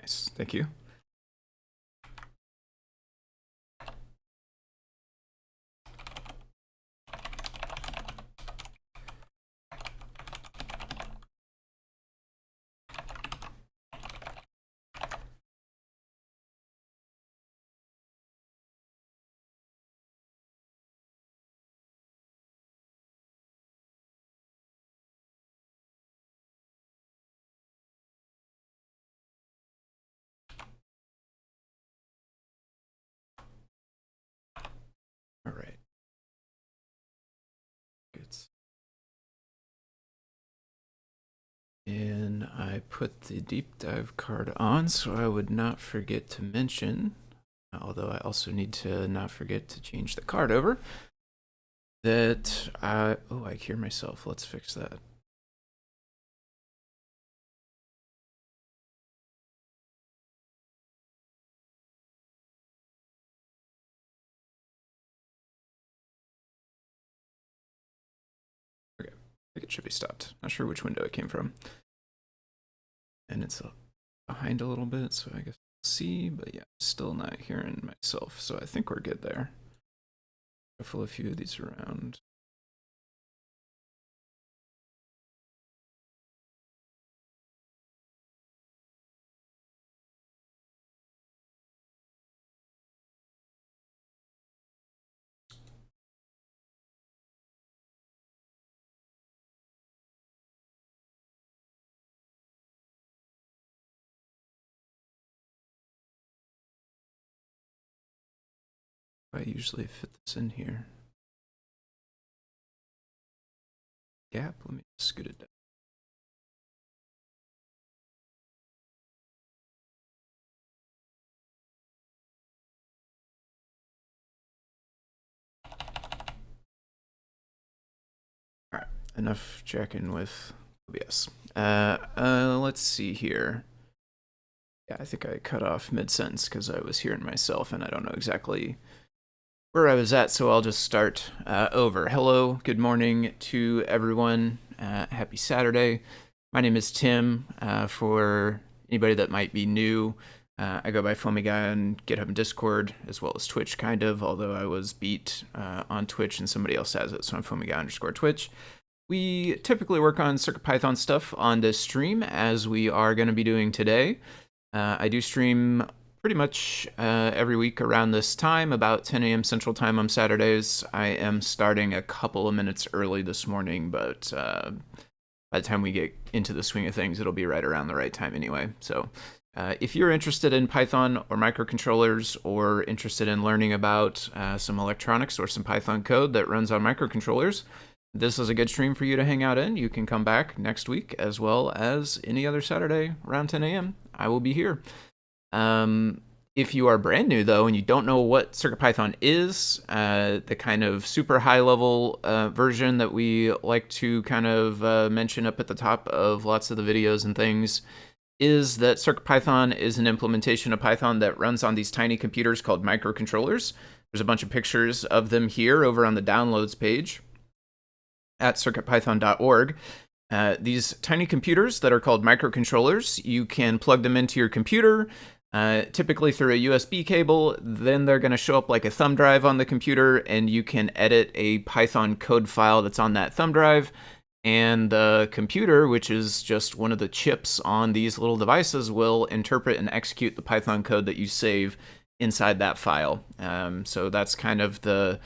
Nice, thank you. All right. Good. And I put the deep dive card on so I would not forget to mention, although I also need to not forget to change the card over, that I hear myself. Let's fix that. Okay, I think it should be stopped. Not sure which window it came from. And it's behind a little bit, so I guess we'll see, but yeah, still not hearing myself, so I think we're good there. Shuffle a few of these around. I usually fit this in here. Gap, let me scoot it down. All right, enough jacking with OBS. Let's see here. Yeah, I think I cut off mid-sentence because I was hearing myself and I don't know exactly where I was at, so I'll just start over. Hello, good morning to everyone. Happy Saturday. My name is Tim. For anybody that might be new, I go by Foamy Guy on GitHub and Discord, as well as Twitch, kind of, although I was beat on Twitch and somebody else has it, so I'm Foamy Guy _ Twitch. We typically work on CircuitPython stuff on this stream, as we are going to be doing today. I do stream pretty much every week around this time, about 10 a.m. Central Time on Saturdays. I am starting a couple of minutes early this morning, but by the time we get into the swing of things, it'll be right around the right time anyway. So if you're interested in Python or microcontrollers, or interested in learning about some electronics or some Python code that runs on microcontrollers, this is a good stream for you to hang out in. You can come back next week, as well as any other Saturday around 10 a.m. I will be here. If you are brand new, though, and you don't know what CircuitPython is, the kind of super high-level version that we like to kind of mention up at the top of lots of the videos and things, is that CircuitPython is an implementation of Python that runs on these tiny computers called microcontrollers. There's a bunch of pictures of them here over on the downloads page at CircuitPython.org. These tiny computers that are called microcontrollers, you can plug them into your computer, typically through a USB cable. Then they're going to show up like a thumb drive on the computer, and you can edit a Python code file that's on that thumb drive. And the computer, which is just one of the chips on these little devices, will interpret and execute the Python code that you save inside that file. So that's kind of the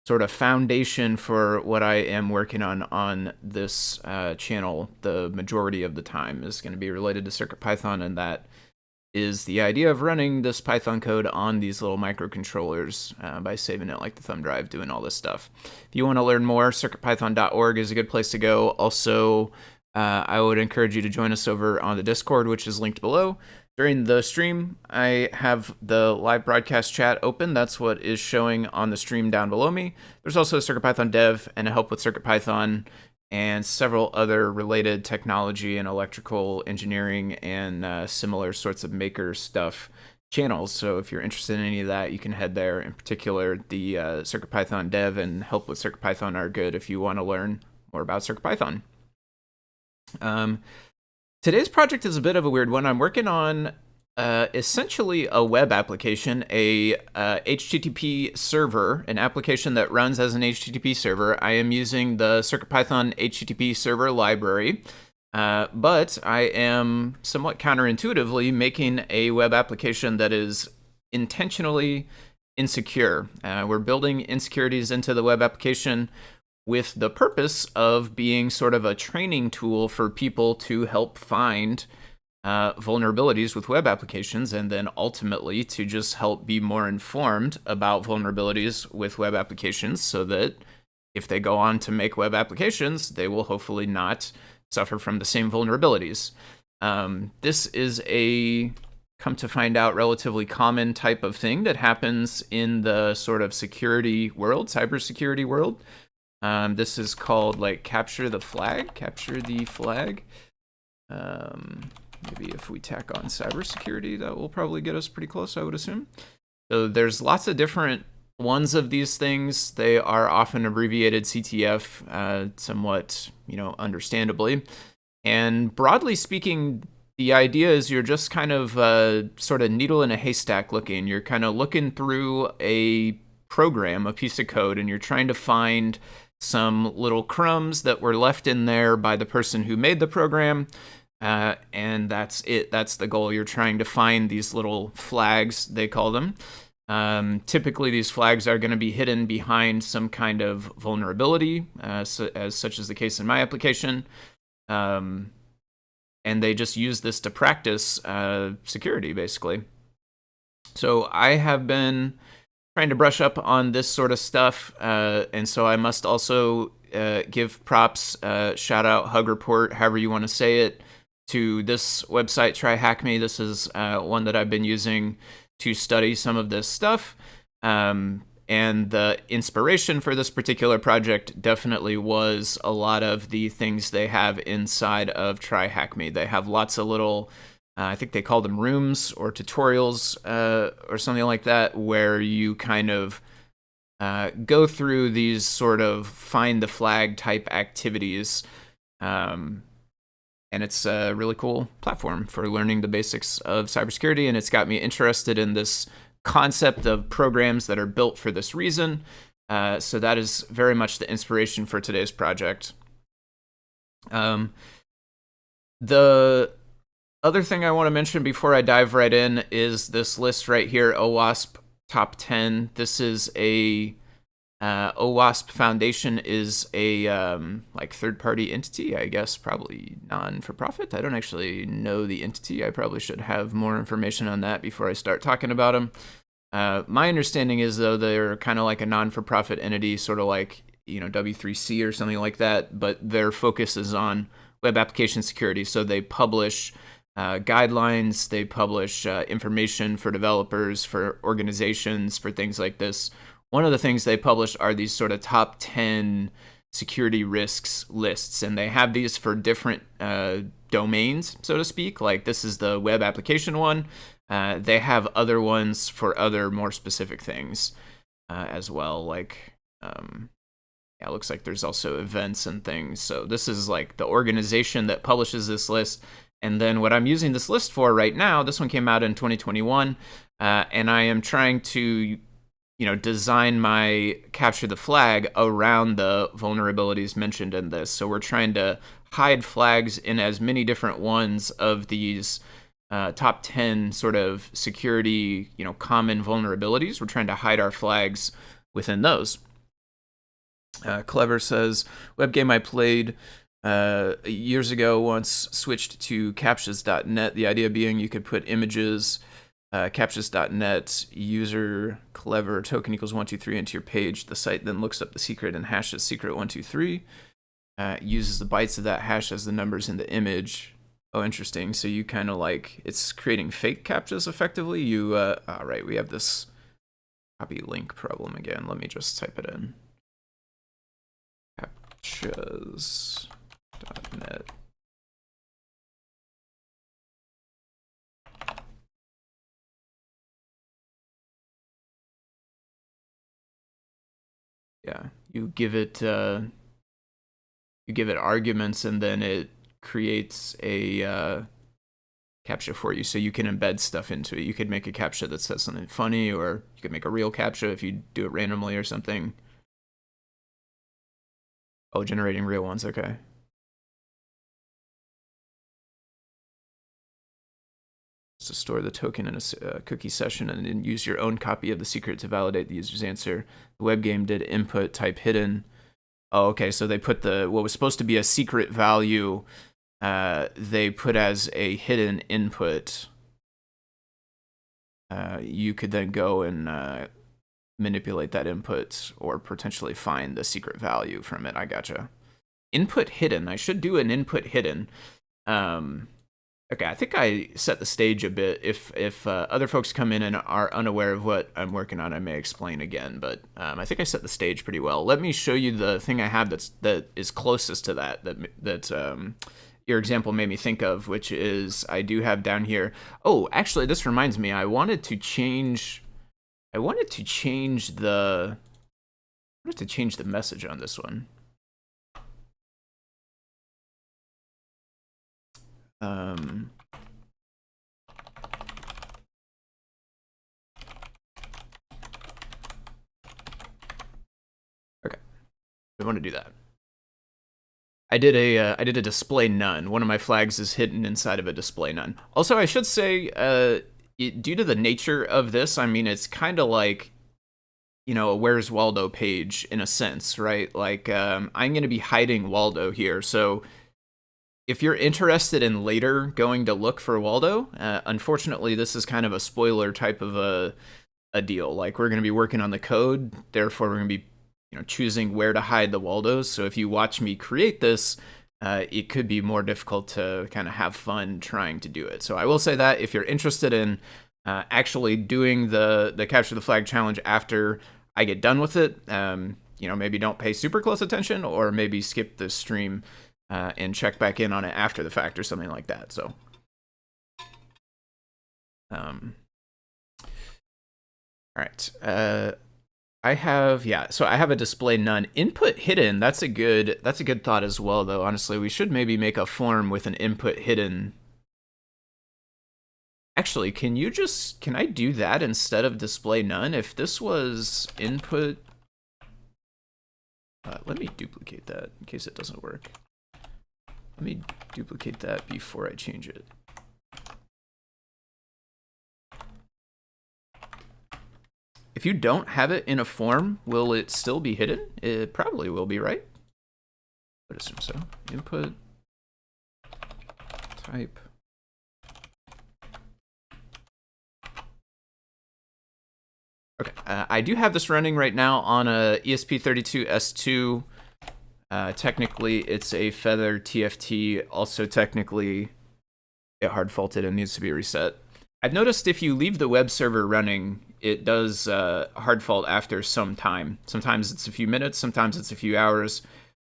sort of foundation for what I am working on this channel. The majority of the time is going to be related to CircuitPython, and that is the idea of running this Python code on these little microcontrollers by saving it like the thumb drive, doing all this stuff. If you want to learn more, CircuitPython.org is a good place to go. Also, I would encourage you to join us over on the Discord, which is linked below. During the stream, I have the live broadcast chat open. That's what is showing on the stream down below me. There's also a CircuitPython dev and a help with CircuitPython and several other related technology and electrical engineering and similar sorts of maker stuff channels. So if you're interested in any of that, you can head there. In particular, the CircuitPython dev and help with CircuitPython are good if you want to learn more about CircuitPython. Today's project is a bit of a weird one. I'm working on Essentially a web application, a HTTP server, an application that runs as an HTTP server. I am using the CircuitPython HTTP server library, but I am somewhat counterintuitively making a web application that is intentionally insecure. We're building insecurities into the web application with the purpose of being sort of a training tool for people to help find vulnerabilities with web applications, and then ultimately to just help be more informed about vulnerabilities with web applications so that if they go on to make web applications, they will hopefully not suffer from the same vulnerabilities. This is a, come to find out, relatively common type of thing that happens in the sort of security world, cybersecurity world. This is called like capture the flag. Maybe if we tack on cybersecurity, that will probably get us pretty close, I would assume. So there's lots of different ones of these things. They are often abbreviated CTF, somewhat, understandably. And broadly speaking, the idea is you're just kind of sort of needle in a haystack looking. You're kind of looking through a program, a piece of code, and you're trying to find some little crumbs that were left in there by the person who made the program. And that's it. That's the goal. You're trying to find these little flags, they call them. Typically, these flags are going to be hidden behind some kind of vulnerability, such as the case in my application. And they just use this to practice security, basically. So I have been trying to brush up on this sort of stuff, and so I must also give props, shout out, hug report, however you want to say it, to this website, Try Hack Me. This is one that I've been using to study some of this stuff. And the inspiration for this particular project definitely was a lot of the things they have inside of Try Hack Me. They have lots of little, I think they call them rooms or tutorials or something like that, where you kind of go through these sort of find the flag type activities. And it's a really cool platform for learning the basics of cybersecurity, and it's got me interested in this concept of programs that are built for this reason. So that is very much the inspiration for today's project. The other thing I want to mention before I dive right in is this list right here, OWASP Top 10. This is a OWASP Foundation is a like third-party entity, I guess, probably non-for-profit. I don't actually know the entity. I probably should have more information on that before I start talking about them. My understanding is, though, they're kind of like a non-for-profit entity, sort of like, W3C or something like that, but their focus is on web application security. So they publish guidelines, they publish information for developers, for organizations, for things like this. One of the things they publish are these sort of top 10 security risks lists, and they have these for different domains, so to speak. Like this is the web application one. They have other ones for other more specific things as well. Like, it looks like there's also events and things. So this is like the organization that publishes this list. And then what I'm using this list for right now, this one came out in 2021, and I am trying to design my capture the flag around the vulnerabilities mentioned in this. So we're trying to hide flags in as many different ones of these top 10 sort of security, common vulnerabilities. We're trying to hide our flags within those. Clever says, web game I played years ago once switched to captchas.net. The idea being you could put images, captchas.net, user clever token equals 123 into your page. The site then looks up the secret and hashes secret 123. Uses the bytes of that hash as the numbers in the image. Oh, interesting. So you kind of like, it's creating fake captchas effectively. You, all right, we have this copy link problem again. Let me just type it in. Captchas.net. Yeah, you give it arguments, and then it creates a CAPTCHA for you, so you can embed stuff into it. You could make a CAPTCHA that says something funny, or you could make a real CAPTCHA if you do it randomly or something. Oh, generating real ones, okay. To store the token in a cookie session and then use your own copy of the secret to validate the user's answer. The web game did input type hidden. Oh, okay, so they put what was supposed to be a secret value, they put as a hidden input. You could then go and manipulate that input or potentially find the secret value from it. I gotcha. Input hidden. I should do an input hidden. Okay, I think I set the stage a bit. If other folks come in and are unaware of what I'm working on, I may explain again. But I think I set the stage pretty well. Let me show you the thing I have that is closest to that your example made me think of, which is I do have down here. Oh, actually, this reminds me. I wanted to change the message on this one. Okay, I want to do that. I did a display none. One of my flags is hidden inside of a display none. Also, I should say, due to the nature of this, I mean, it's kind of like, a Where's Waldo page in a sense, right? Like, I'm going to be hiding Waldo here, so if you're interested in later going to look for Waldo, unfortunately, this is kind of a spoiler type of a deal. Like, we're going to be working on the code, therefore we're going to be choosing where to hide the Waldos. So if you watch me create this, it could be more difficult to kind of have fun trying to do it. So I will say that if you're interested in actually doing the Capture the Flag challenge after I get done with it, maybe don't pay super close attention, or maybe skip the stream and check back in on it after the fact or something like that. So, all right. I have a display none. Input hidden, that's a good thought as well, though. Honestly, we should maybe make a form with an input hidden. Actually, can I do that instead of display none? If this was input, let me duplicate that in case it doesn't work. Let me duplicate that before I change it. If you don't have it in a form, will it still be hidden? It probably will be, right? I would assume so. Input type. Okay, I do have this running right now on a ESP32S2. Technically, it's a Feather TFT. Also, technically, it hard faulted and needs to be reset. I've noticed if you leave the web server running, it does hard fault after some time. Sometimes it's a few minutes, sometimes it's a few hours,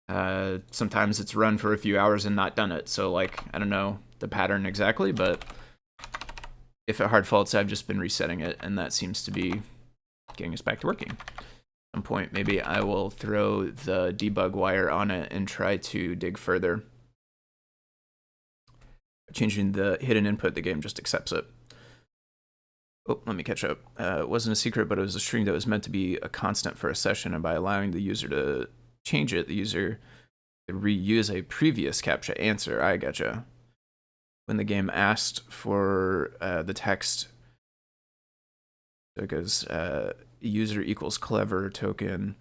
sometimes it's run for a few hours and not done it. So, like, I don't know the pattern exactly, but if it hard faults, I've just been resetting it, and that seems to be getting us back to working. At some point, maybe I will throw the debug wire on it and try to dig further. Changing the hidden input, the game just accepts it. Oh, let me catch up. It wasn't a secret, but it was a string that was meant to be a constant for a session, and by allowing the user to change it, the user could reuse a previous CAPTCHA answer. I gotcha. When the game asked for the text, so it goes user equals clever token.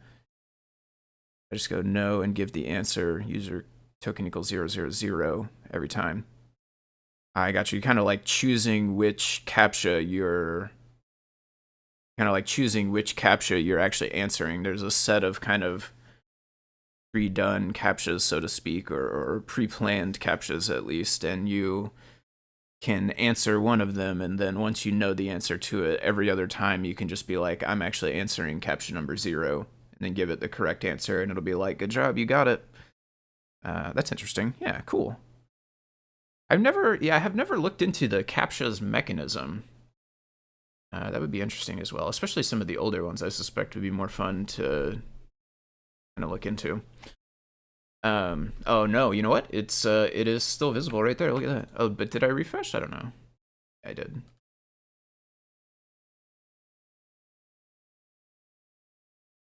I just go no and give the answer user token equals 000 every time. I got you. Kind of like choosing which CAPTCHA you're actually answering. There's a set of kind of pre-done CAPTCHAs, so to speak, or pre-planned CAPTCHAs at least, and you can answer one of them, and then once you know the answer to it, every other time you can just be like, I'm actually answering CAPTCHA number 0, and then give it the correct answer, and it'll be like, good job, you got it. That's interesting. Yeah, cool. I have never looked into the CAPTCHA's mechanism. That would be interesting as well, especially some of the older ones. I suspect would be more fun to kind of look into. Oh no, you know what? It is still visible right there. Look at that. Oh, but did I refresh? I don't know. I did.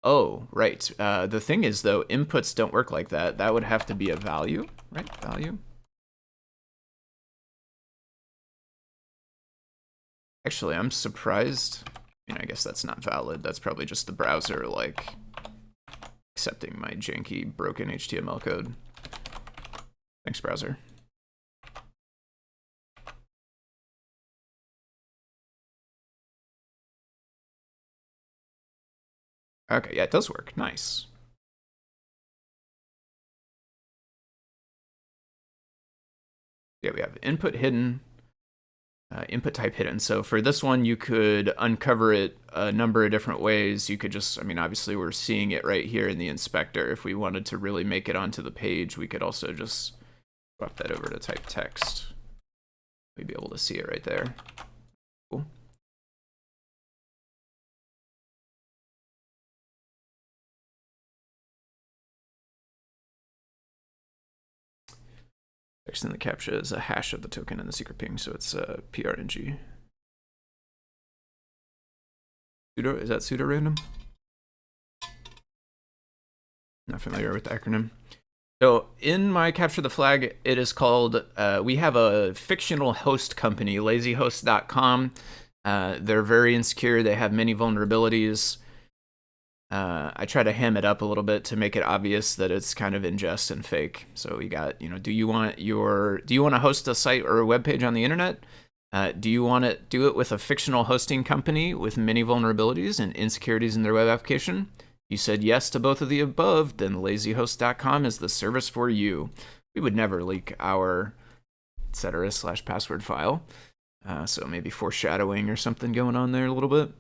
Oh, right. The thing is, though, inputs don't work like that. That would have to be a value, right? Value. Actually, I'm surprised. I mean, I guess that's not valid. That's probably just the browser, like, accepting my janky, broken HTML code. Thanks, browser. Okay, yeah, it does work. Nice. Yeah, we have input hidden, input type hidden. So for this one, you could uncover it a number of different ways. You could just, I mean, obviously we're seeing it right here in the inspector. If we wanted to really make it onto the page, we could also just swap that over to type text. We'd be able to see it right there. Cool. Text in the captcha is a hash of the token in the secret ping, so it's PRNG. Pseudo, is that pseudo random? Not familiar with the acronym. So in my capture the flag, it is called, we have a fictional host company, lazyhost.com. They're very insecure. They have many vulnerabilities. I try to ham it up a little bit to make it obvious that it's kind of in jest and fake. So we got, do you want to host a site or a web page on the internet? Do you want to do it with a fictional hosting company with many vulnerabilities and insecurities in their web application? You said yes to both of the above, then lazyhost.com is the service for you. We would never leak our etc/password file. So maybe foreshadowing or something going on there a little bit.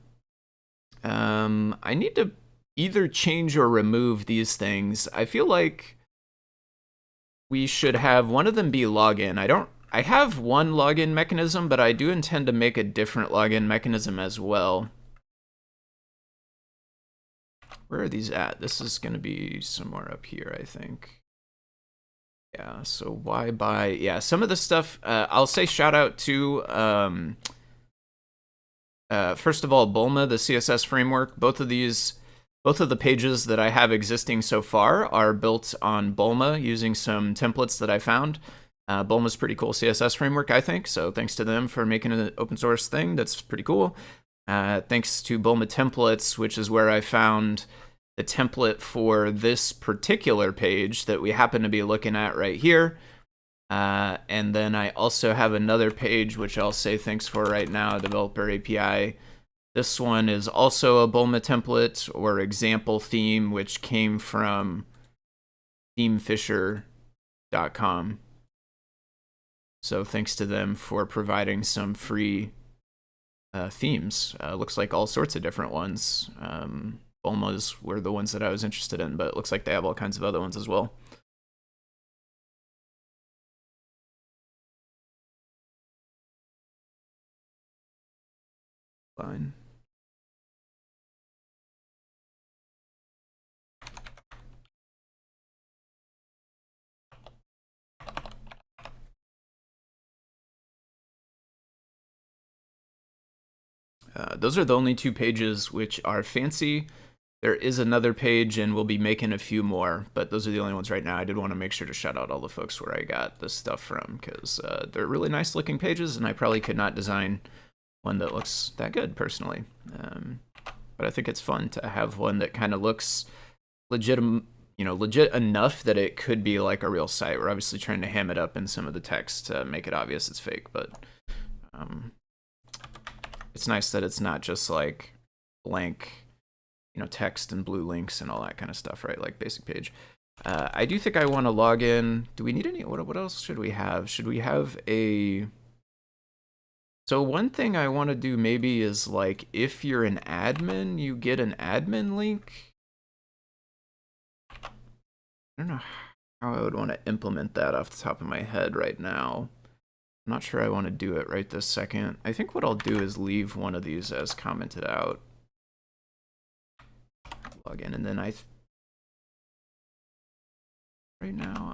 I need to either change or remove these things. I feel like we should have one of them be login. I have one login mechanism, but I do intend to make a different login mechanism as well. Where are these at? This is going to be somewhere up here, I think. Yeah, so why buy? Yeah, some of the stuff, I'll say shout out to, first of all, Bulma, the CSS framework. Both of the pages that I have existing so far are built on Bulma using some templates that I found. Bulma's pretty cool CSS framework, I think, so thanks to them for making an open source thing. That's pretty cool. Thanks to Bulma templates, which is where I found the template for this particular page that we happen to be looking at right here. And then I also have another page, which I'll say thanks for right now, Developer API. This one is also a Bulma template or example theme, which came from themefisher.com. So thanks to them for providing some free themes. Looks like all sorts of different ones. Bulmas were the ones that I was interested in, but it looks like they have all kinds of other ones as well. Fine. Those are the only two pages which are fancy. There is another page, and we'll be making a few more, but those are the only ones right now. I did want to make sure to shout out all the folks where I got this stuff from, because they're really nice looking pages, and I probably could not design one that looks that good, personally. But I think it's fun to have one that kind of looks legit enough that it could be like a real site. We're obviously trying to ham it up in some of the text to make it obvious it's fake, but it's nice that it's not just like blank, text and blue links and all that kind of stuff, right? Like basic page. I do think I want to log in. Do we need any? What else should we have? Should we have a? So one thing I want to do maybe is like if you're an admin, you get an admin link. I don't know how I would want to implement that off the top of my head right now. I'm not sure I want to do it right this second. I think what I'll do is leave one of these as commented out. Log in, and then right now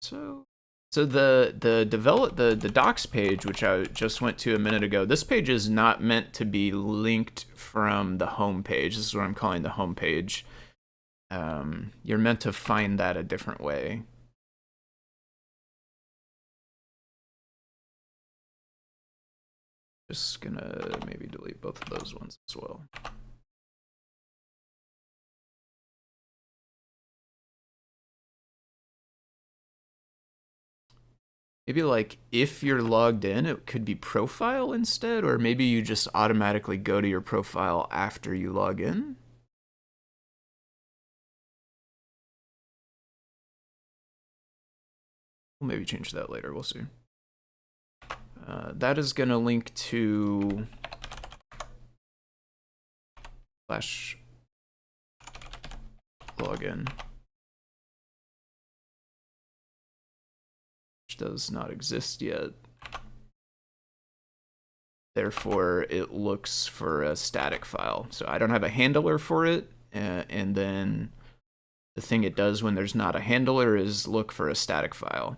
so So the docs page, which I just went to a minute ago, this page is not meant to be linked from the home page. This is what I'm calling the home page. You're meant to find that a different way. Just gonna maybe delete both of those ones as well. Maybe like if you're logged in, it could be profile instead, or maybe you just automatically go to your profile after you log in. We'll maybe change that later, we'll see. That is gonna link to / login, which does not exist yet. Therefore, it looks for a static file. So I don't have a handler for it, and then the thing it does when there's not a handler is look for a static file.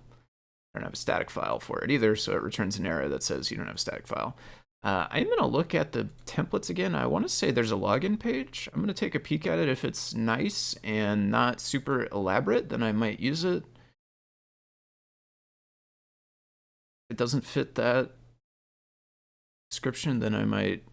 I don't have a static file for it either, so it returns an error that says you don't have a static file. I'm going to look at the templates again. I want to say there's a login page. I'm going to take a peek at it. If it's nice and not super elaborate, then I might use it. If it doesn't fit that description, then I might.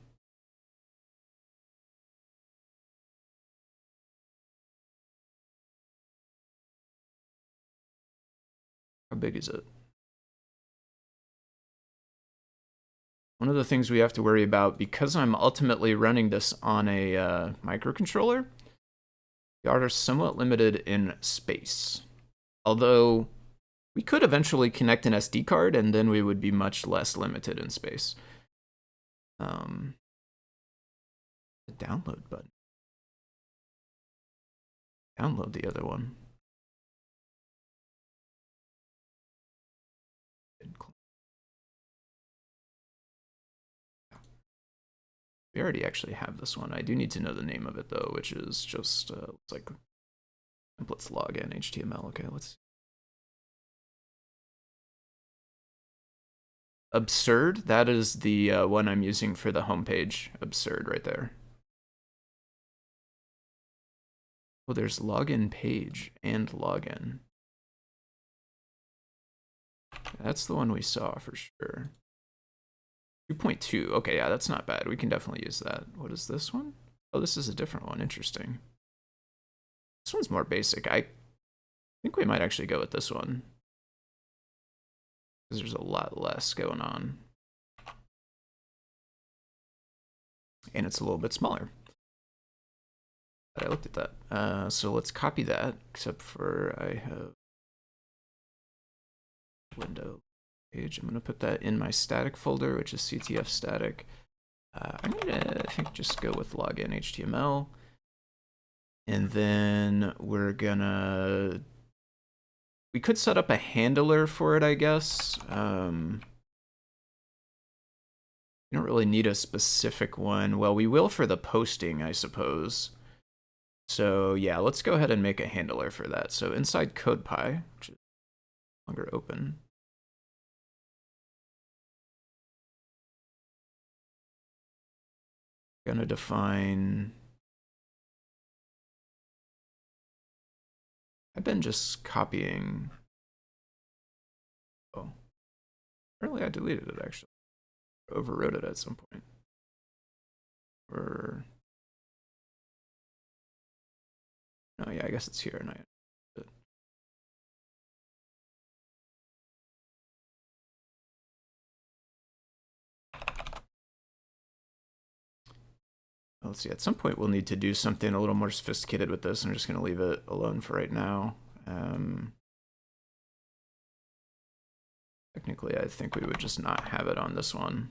How big is it? One of the things we have to worry about, because I'm ultimately running this on a microcontroller, we are somewhat limited in space. Although we could eventually connect an SD card and then we would be much less limited in space. The download button. Download the other one. We already actually have this one. I do need to know the name of it though, which is just looks like templates login HTML. Okay, let's see. Absurd, that is the one I'm using for the homepage. Absurd right there. Oh, there's login page and login. That's the one we saw for sure. 2.2. Okay, yeah, that's not bad. We can definitely use that. What is this one? Oh, this is a different one. Interesting. This one's more basic. I think we might actually go with this one, because there's a lot less going on. And it's a little bit smaller. I looked at that. So let's copy that, except for I have window page. I'm going to put that in my static folder, which is CTF static. I'm going to, I think, just go with login HTML. And then we're going to, we could set up a handler for it, I guess. You don't really need a specific one. Well, we will for the posting, I suppose. So yeah, let's go ahead and make a handler for that. So inside CodePy, which is no longer open, gonna define. I've been just copying. Oh, apparently I deleted it actually. Overwrote it at some point. Or no, yeah, I guess it's here, and I. Let's see, at some point we'll need to do something a little more sophisticated with this. I'm just going to leave it alone for right now. Technically, I think we would just not have it on this one.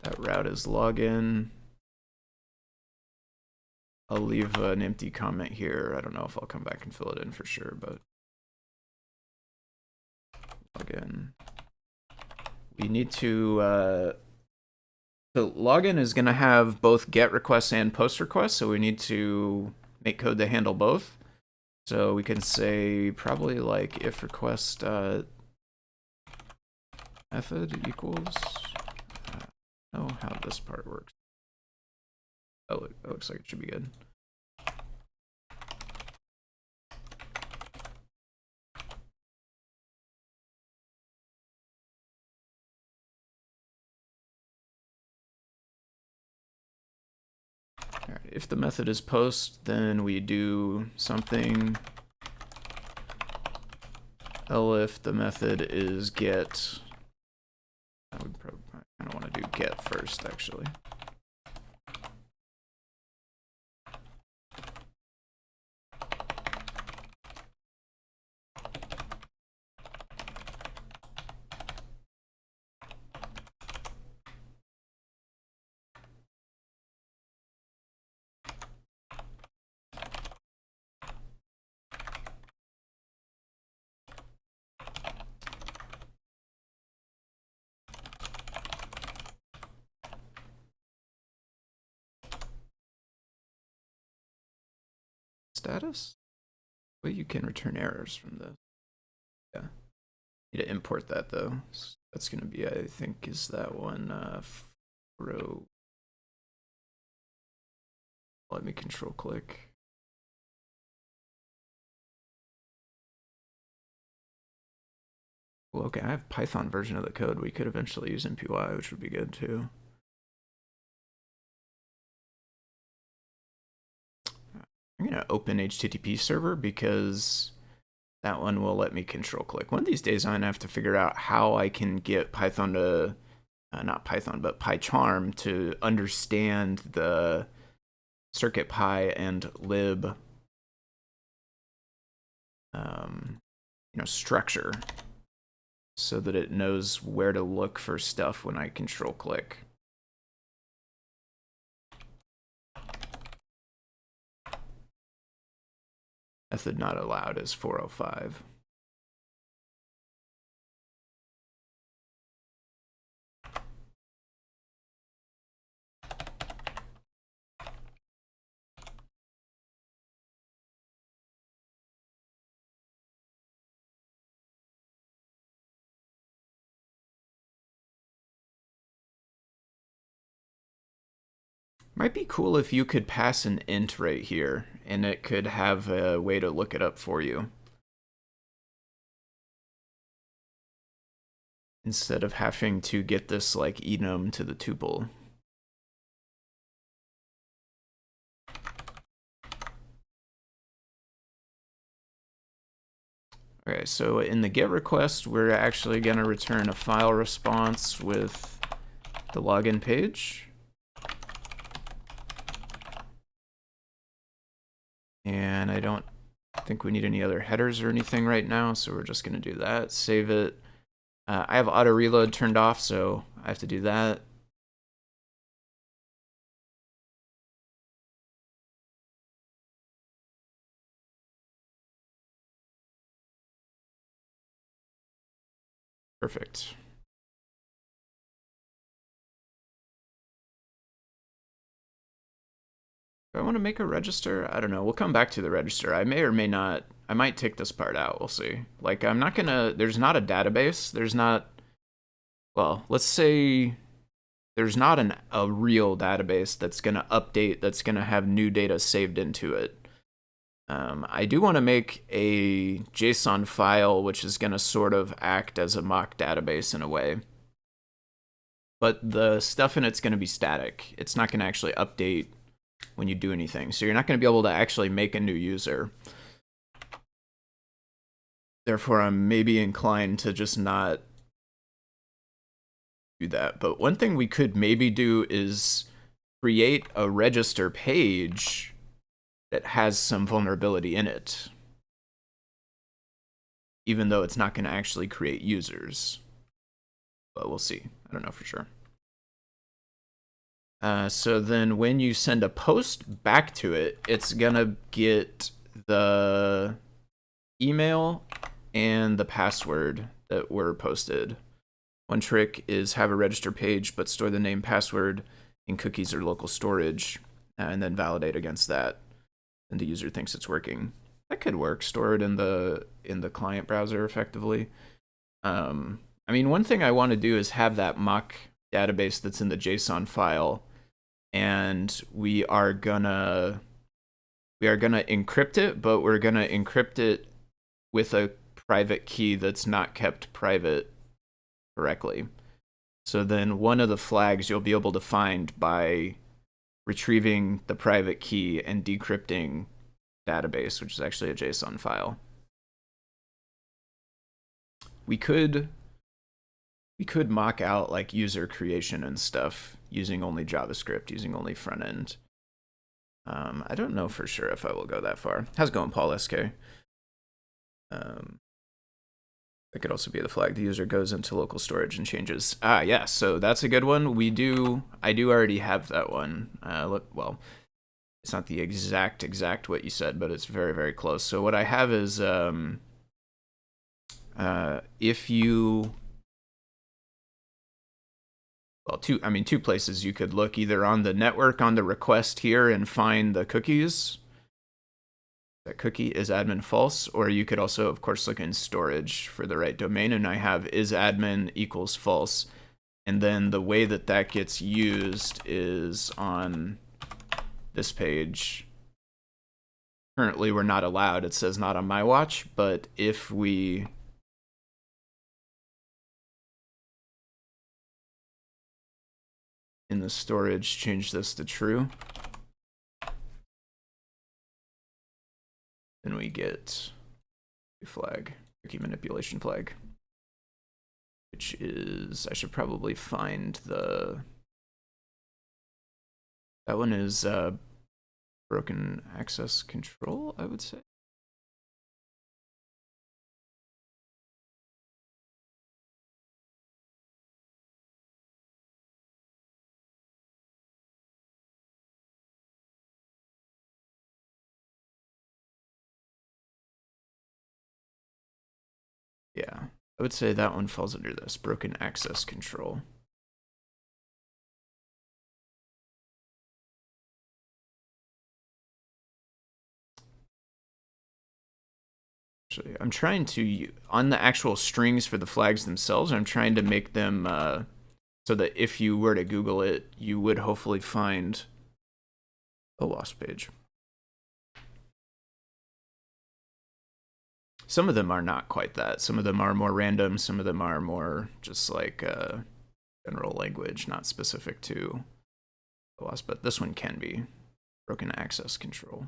That route is login. I'll leave an empty comment here. I don't know if I'll come back and fill it in for sure, but login. We need to so login is going to have both GET requests and POST requests, so we need to make code to handle both. So we can say probably like if request method equals, know how this part works. Oh, it looks like it should be good. All right, if the method is post, then we do something. If the method is get, I would probably kind of want to do get first, actually. Status? Well, you can return errors from this. Yeah. Need to import that though. So that's going to be, I think, is that one row. Let me control click. Well, okay, I have Python version of the code. We could eventually use MPY, which would be good too. I'm going to open HTTP server because that one will let me control click. One of these days I'm going to have to figure out how I can get Python to, not Python, but PyCharm to understand the CircuitPy and lib structure so that it knows where to look for stuff when I control click. Method not allowed is 405. Might be cool if you could pass an int right here, and it could have a way to look it up for you. Instead of having to get this like enum to the tuple. Okay, so in the GET request, we're actually going to return a file response with the login page. And I don't think we need any other headers or anything right now, so we're just going to do that. Save it. I have auto reload turned off, so I have to do that. Perfect. Do I want to make a register? I don't know. We'll come back to the register. I may or may not. I might take this part out. We'll see. Like, I'm not gonna. There's not a database. There's not. Well, let's say there's not a real database that's gonna update. That's gonna have new data saved into it. I do want to make a JSON file which is gonna sort of act as a mock database in a way. But the stuff in it's gonna be static. It's not gonna actually update when you do anything. So you're not going to be able to actually make a new user. Therefore, I'm maybe inclined to just not do that. But one thing we could maybe do is create a register page that has some vulnerability in it, even though it's not going to actually create users. But we'll see. I don't know for sure. So then when you send a post back to it, it's gonna get the email and the password that were posted. One trick is have a register page, but store the name, password in cookies or local storage, and then validate against that. And the user thinks it's working. That could work. Store it in the client browser effectively. I mean, one thing I want to do is have that mock database that's in the JSON file, and we are gonna encrypt it, but we're gonna encrypt it with a private key that's not kept private correctly. So then one of the flags you'll be able to find by retrieving the private key and decrypting database, which is actually a JSON file. We could mock out like user creation and stuff using only JavaScript, using only front end. I don't know for sure if I will go that far. How's it going, Paul SK? That could also be the flag. The user goes into local storage and changes. Yeah, so that's a good one. I do already have that one. Look, well, it's not the exact what you said, but it's very, very close. So what I have is if you, well, two places you could look, either on the network on the request here and find the cookies. That cookie is admin false, or you could also, of course, look in storage for the right domain, and I have is admin equals false. And then the way that that gets used is on this page. Currently, we're not allowed. It says not on my watch, but if we in the storage change this to true, then we get a flag, cookie manipulation flag, which is, I should probably find that one is broken access control, I would say. Yeah, I would say that one falls under this, broken access control. Actually, I'm trying to, on the actual strings for the flags themselves, I'm trying to make them so that if you were to Google it, you would hopefully find a lost page. Some of them are not quite that. Some of them are more random. Some of them are more just like general language, not specific to OS. But this one can be broken access control.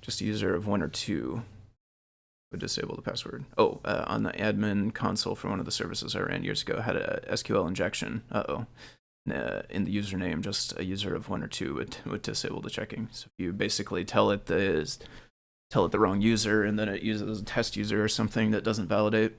Just a user of 1 or 2 would disable the password. Oh, on the admin console for one of the services I ran years ago, had a SQL injection. In the username, just a user of 1 or 2 would disable the checking. So if you basically tell it the wrong user, and then it uses a test user or something that doesn't validate.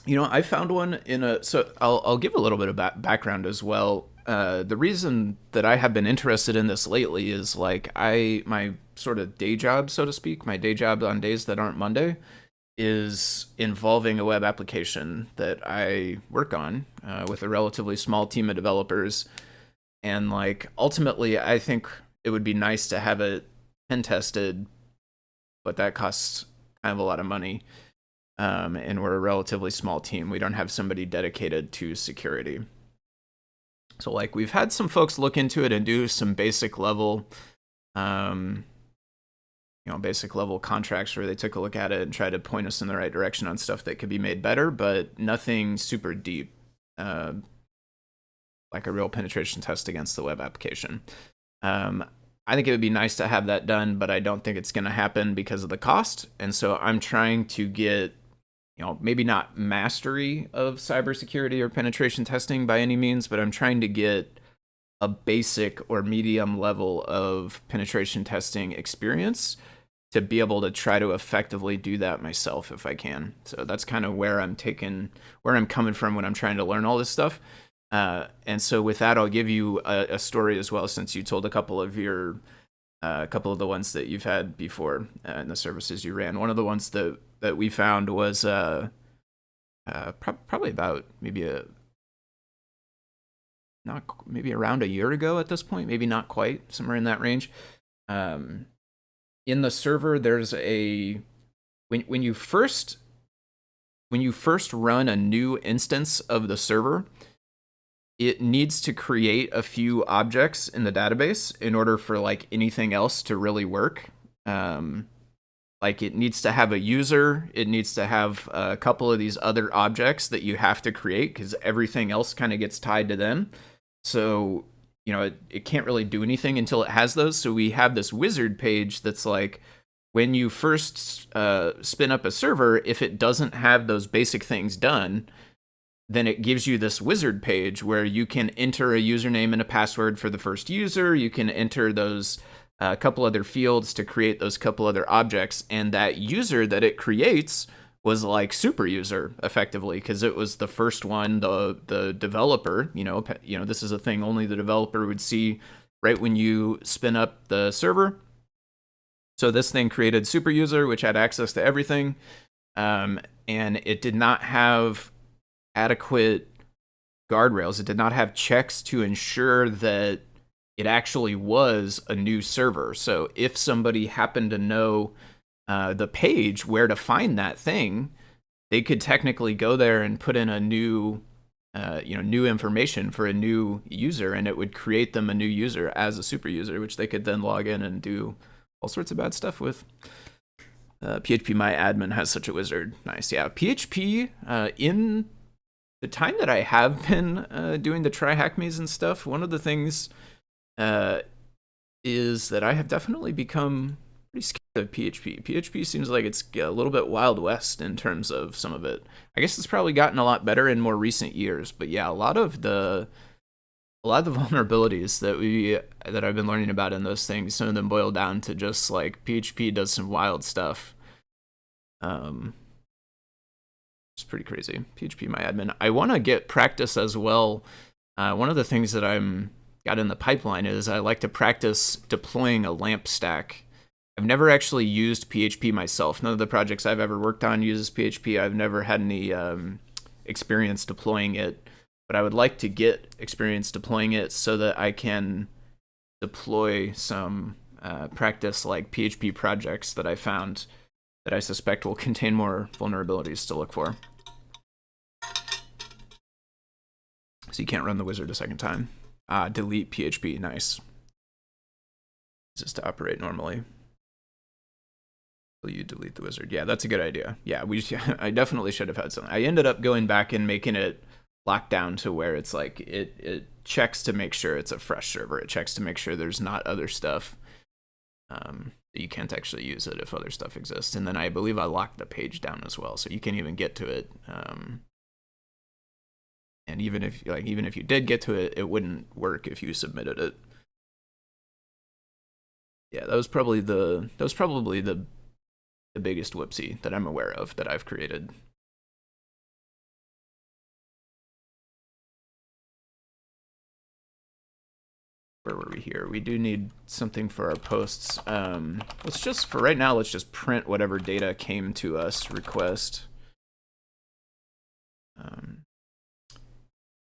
You know, I found one in a, so I'll give a little bit of background as well. The reason that I have been interested in this lately is like my sort of day job, so to speak, my day job on days that aren't Monday, is involving a web application that I work on with a relatively small team of developers. And like, ultimately, I think it would be nice to have it pen tested, but that costs kind of a lot of money. And we're a relatively small team. We don't have somebody dedicated to security. So like, we've had some folks look into it and do some basic level basic level contracts where they took a look at it and tried to point us in the right direction on stuff that could be made better, but nothing super deep, like a real penetration test against the web application. I think it would be nice to have that done, but I don't think it's going to happen because of the cost. And so I'm trying to get, maybe not mastery of cybersecurity or penetration testing by any means, but I'm trying to get a basic or medium level of penetration testing experience to be able to try to effectively do that myself if I can. So that's kind of where I'm coming from when I'm trying to learn all this stuff. And so with that, I'll give you a story as well, since you told a couple of the ones that you've had before in the services you ran. One of the ones that we found was probably about maybe maybe around a year ago at this point, maybe not quite, somewhere in that range. In the server, there's when you first run a new instance of the server, it needs to create a few objects in the database in order for like anything else to really work. Like it needs to have a user, it needs to have a couple of these other objects that you have to create because everything else kind of gets tied to them. So, you know, it can't really do anything until it has those. So we have this wizard page that's like, when you first spin up a server, if it doesn't have those basic things done, then it gives you this wizard page where you can enter a username and a password for the first user. You can enter those couple other fields to create those couple other objects. And that user that it creates was like super user effectively, because it was the first one, the developer, you know, this is a thing only the developer would see right when you spin up the server. So this thing created super user, which had access to everything. And it did not have adequate guardrails. It did not have checks to ensure that it actually was a new server. So if somebody happened to know the page where to find that thing, they could technically go there and put in a new, new information for a new user, and it would create them a new user as a super user, which they could then log in and do all sorts of bad stuff with. PHPMyAdmin has such a wizard. Nice, yeah. PHP, in the time that I have been doing the try hack maze and stuff, one of the things is that I have definitely become pretty scared of PHP. PHP seems like it's a little bit Wild West in terms of some of it. I guess it's probably gotten a lot better in more recent years, but yeah, a lot of the vulnerabilities that I've been learning about in those things, some of them boil down to just like PHP does some wild stuff. It's pretty crazy. PHPMyAdmin. I want to get practice as well. One of the things that I'm got in the pipeline is I like to practice deploying a LAMP stack. I've never actually used PHP myself. None of the projects I've ever worked on uses PHP. I've never had any experience deploying it, but I would like to get experience deploying it so that I can deploy some practice like PHP projects that I found that I suspect will contain more vulnerabilities to look for. So you can't run the wizard a second time. Delete PHP, nice. Just to operate normally. Will you delete the wizard? Yeah, that's a good idea. Yeah, I definitely should have had something. I ended up going back and making it locked down to where it's like, it checks to make sure it's a fresh server. It checks to make sure there's not other stuff. You can't actually use it if other stuff exists. And then I believe I locked the page down as well, so you can't even get to it. And even if you did get to it, it wouldn't work if you submitted it. Yeah, that was probably the biggest whoopsie that I'm aware of that I've created. Where were we here? We do need something for our posts. Let's just, for right now, let's just print whatever data came to us, request.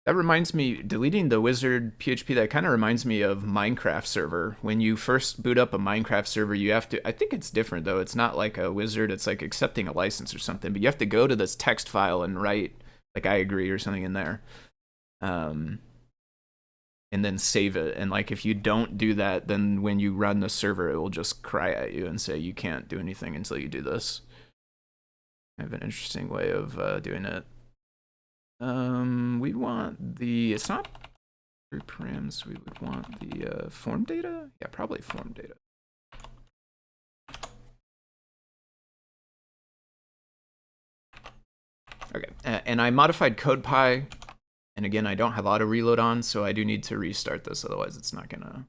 That reminds me, deleting the wizard PHP, that kind of reminds me of Minecraft server. When you first boot up a Minecraft server, you have to, I think it's different though. It's not like a wizard, it's like accepting a license or something, but you have to go to this text file and write like I agree or something in there. And then save it. And like if you don't do that, then when you run the server, it will just cry at you and say you can't do anything until you do this. I have an interesting way of doing it. We want the, it's not group params, we would want the form data? Yeah, probably form data. Okay, and I modified CodePy. And again, I don't have auto reload on, so I do need to restart this, otherwise it's not gonna.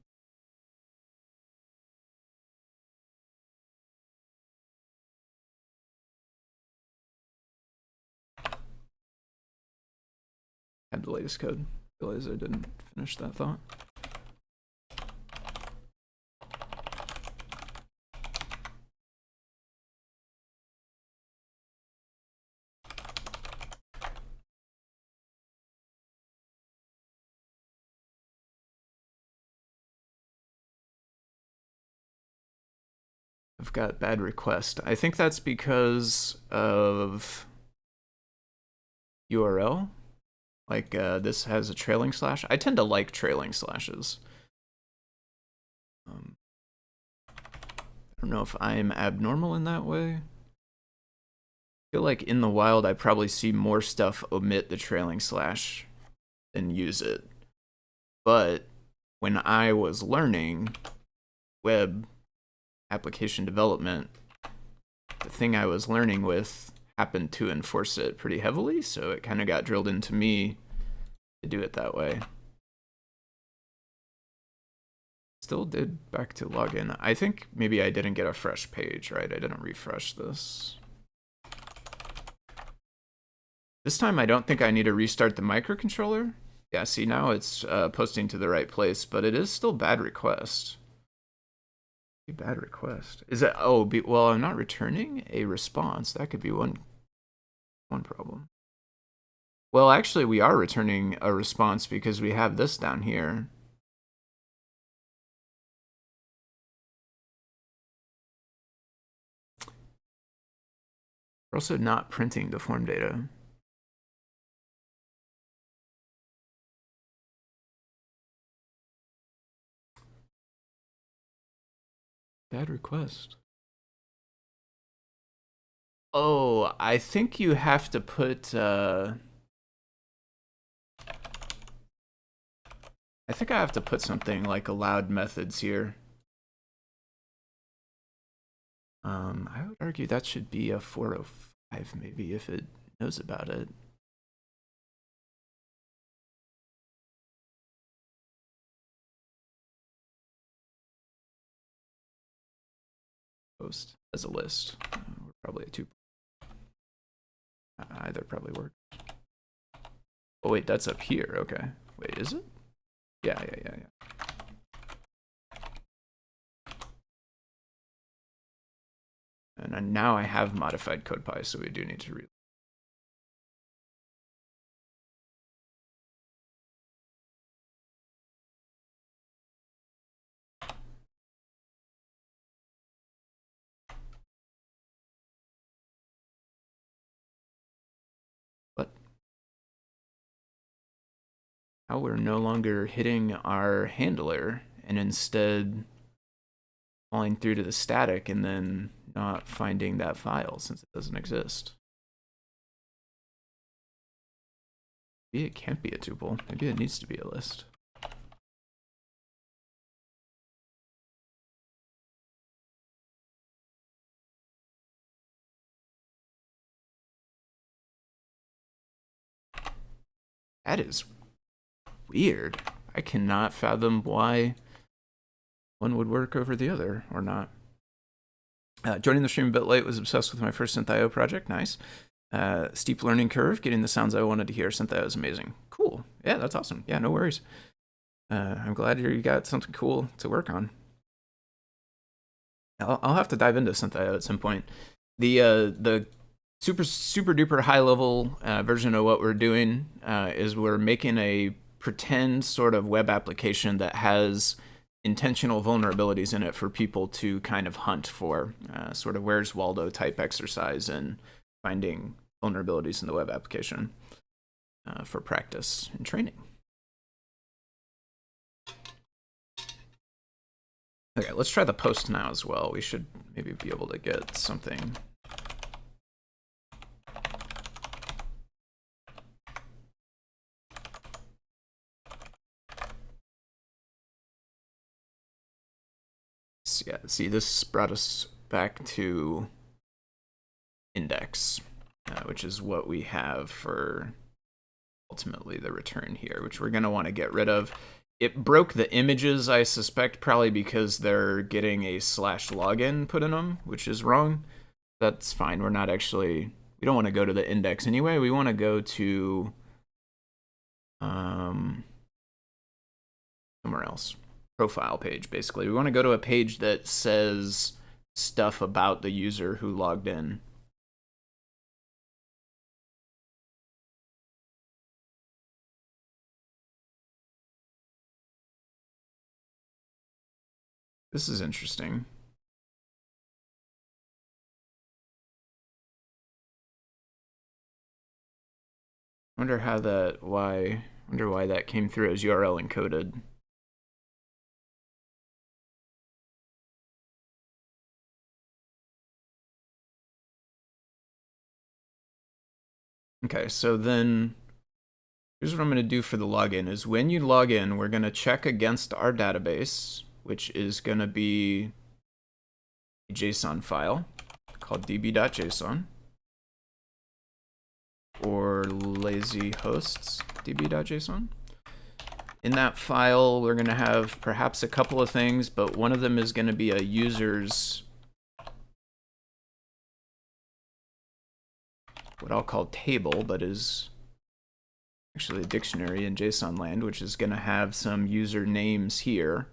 Had the latest code. Realize I didn't finish that thought. I've got bad request. I think that's because of URL. Like this has a trailing slash. I tend to like trailing slashes. I don't know if I'm abnormal in that way. I feel like in the wild, I probably see more stuff omit the trailing slash than use it. But when I was learning web application development, the thing I was learning with happened to enforce it pretty heavily, so it kind of got drilled into me to do it that way. Still did back to login. I think maybe I didn't get a fresh page, right? I didn't refresh this. This time I don't think I need to restart the microcontroller. Yeah, see, now it's posting to the right place, but it is still bad request. Bad request. Is it, oh, well, I'm not returning a response. That could be one problem. Well, actually, we are returning a response because we have this down here. We're also not printing the form data. Bad request. Oh, I think you have to put, I think I have to put something like allowed methods here. I would argue that should be a 405 maybe if it knows about it. Post as a list. We're probably a 2. Either probably work. Oh wait, that's up here. Okay. Wait, is it? Yeah. And now I have modified CodePy, so we do need to read. But now we're no longer hitting our handler and instead falling through to the static and then not finding that file since it doesn't exist. Maybe it can't be a tuple. Maybe it needs to be a list. That is weird. I cannot fathom why one would work over the other or not. Joining the stream a bit late, was obsessed with my first SynthIO project. Nice. Steep learning curve, getting the sounds I wanted to hear. SynthIO is amazing. Cool. Yeah, that's awesome. Yeah, no worries. I'm glad you got something cool to work on. I'll have to dive into SynthIO at some point. The super duper high level version of what we're doing is we're making a pretend sort of web application that has intentional vulnerabilities in it for people to kind of hunt for, sort of Where's Waldo type exercise and finding vulnerabilities in the web application for practice and training. Okay, let's try the post now as well. We should maybe be able to get something. Yeah, see, this brought us back to index, which is what we have for ultimately the return here, which we're going to want to get rid of. It broke the images, I suspect, probably because they're getting a /login put in them, which is wrong. That's fine. We're not actually, we don't want to go to the index anyway. We want to go to somewhere else. Profile page, basically. We want to go to a page that says stuff about the user who logged in. This is interesting. Wonder how that wonder why that came through as URL encoded. Okay, so then here's what I'm going to do for the login is when you log in, we're going to check against our database, which is going to be a JSON file called db.json or lazy hosts db.json. In that file, we're going to have perhaps a couple of things, but one of them is going to be a user's, what I'll call table, but is actually a dictionary in JSON land, which is going to have some user names here.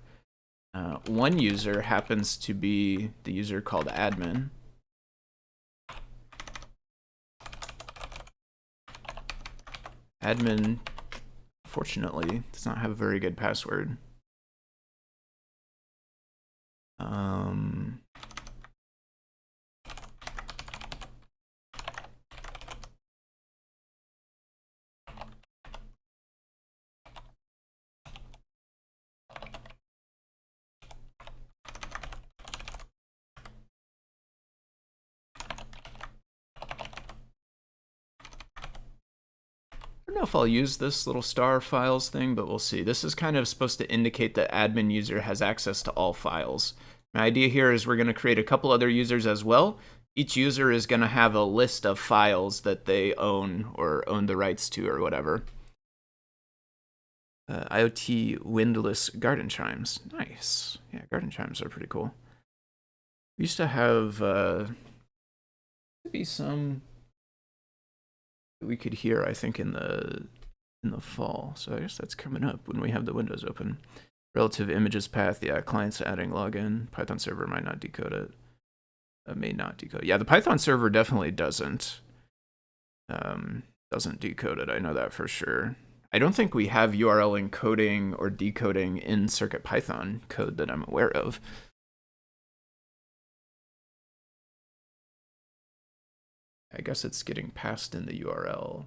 One user happens to be the user called admin. Admin, fortunately, does not have a very good password. I don't know if I'll use this little star files thing, but we'll see. This is kind of supposed to indicate that admin user has access to all files. My idea here is we're going to create a couple other users as well. Each user is going to have a list of files that they own or own the rights to or whatever. IoT windless garden chimes. Nice. Yeah, garden chimes are pretty cool. We used to have maybe some we could hear, I think, in the fall. So I guess that's coming up when we have the windows open. Relative images path, yeah, client's adding login. Python server might not decode it. May not decode. Yeah, the Python server definitely doesn't decode it. I know that for sure. I don't think we have URL encoding or decoding in CircuitPython code that I'm aware of. I guess it's getting passed in the URL.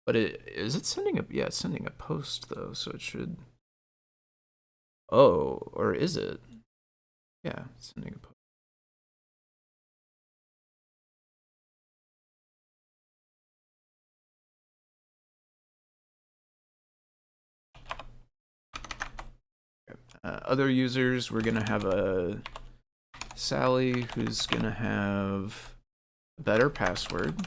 But is it sending a, yeah, it's sending a post though, so it should, oh, or is it? Yeah, it's sending a post. Other users, we're gonna have a Sally who's gonna have a better password.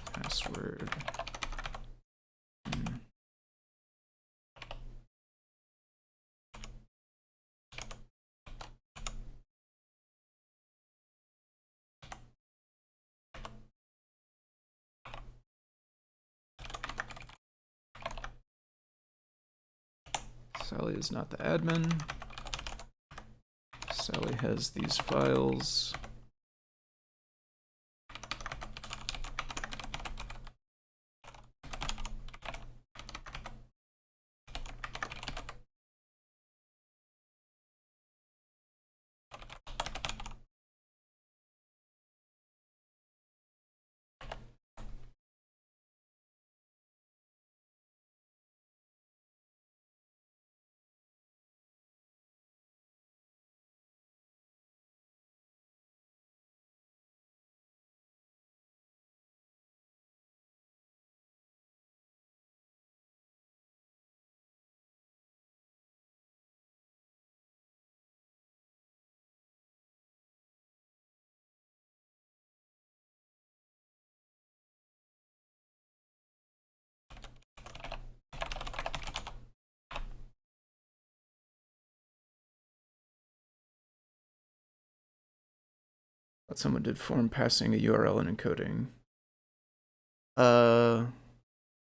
Sally is not the admin. Sally has these files. But someone did form passing a URL and encoding.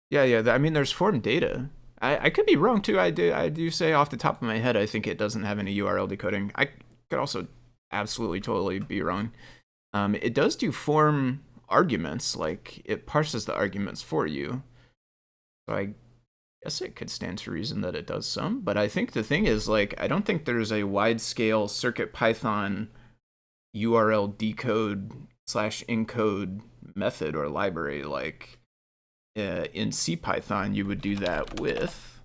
Yeah. I mean, there's form data. I could be wrong too. I do say off the top of my head, I think it doesn't have any URL decoding. I could also absolutely totally be wrong. It does do form arguments, like it parses the arguments for you. So I guess it could stand to reason that it does some. But I think the thing is, like, I don't think there's a wide-scale CircuitPython URL decode / encode method or library like in CPython, you would do that with,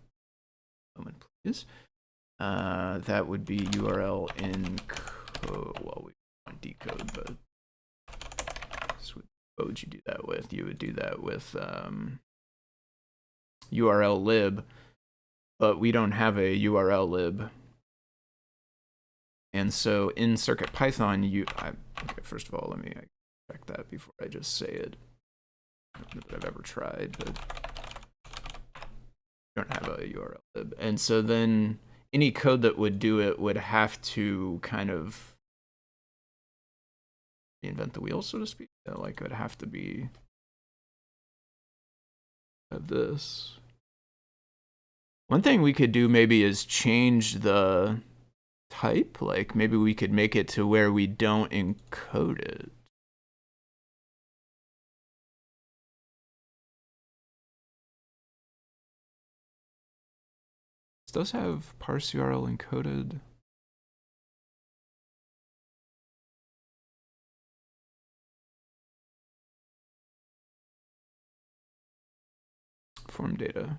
moment please, that would be URL encode, well, we want decode, but what would you do that with? You would do that with URL lib, but we don't have a URL lib. And so in CircuitPython, okay, first of all, let me check that before I just say it. I don't know that I've ever tried, but we don't have a URL lib. And so then any code that would do it would have to kind of reinvent the wheel, so to speak. Like, it would have to be this. One thing we could do maybe is change the type. Like, maybe we could make it to where we don't encode it. Does have parse URL encoded? Form data.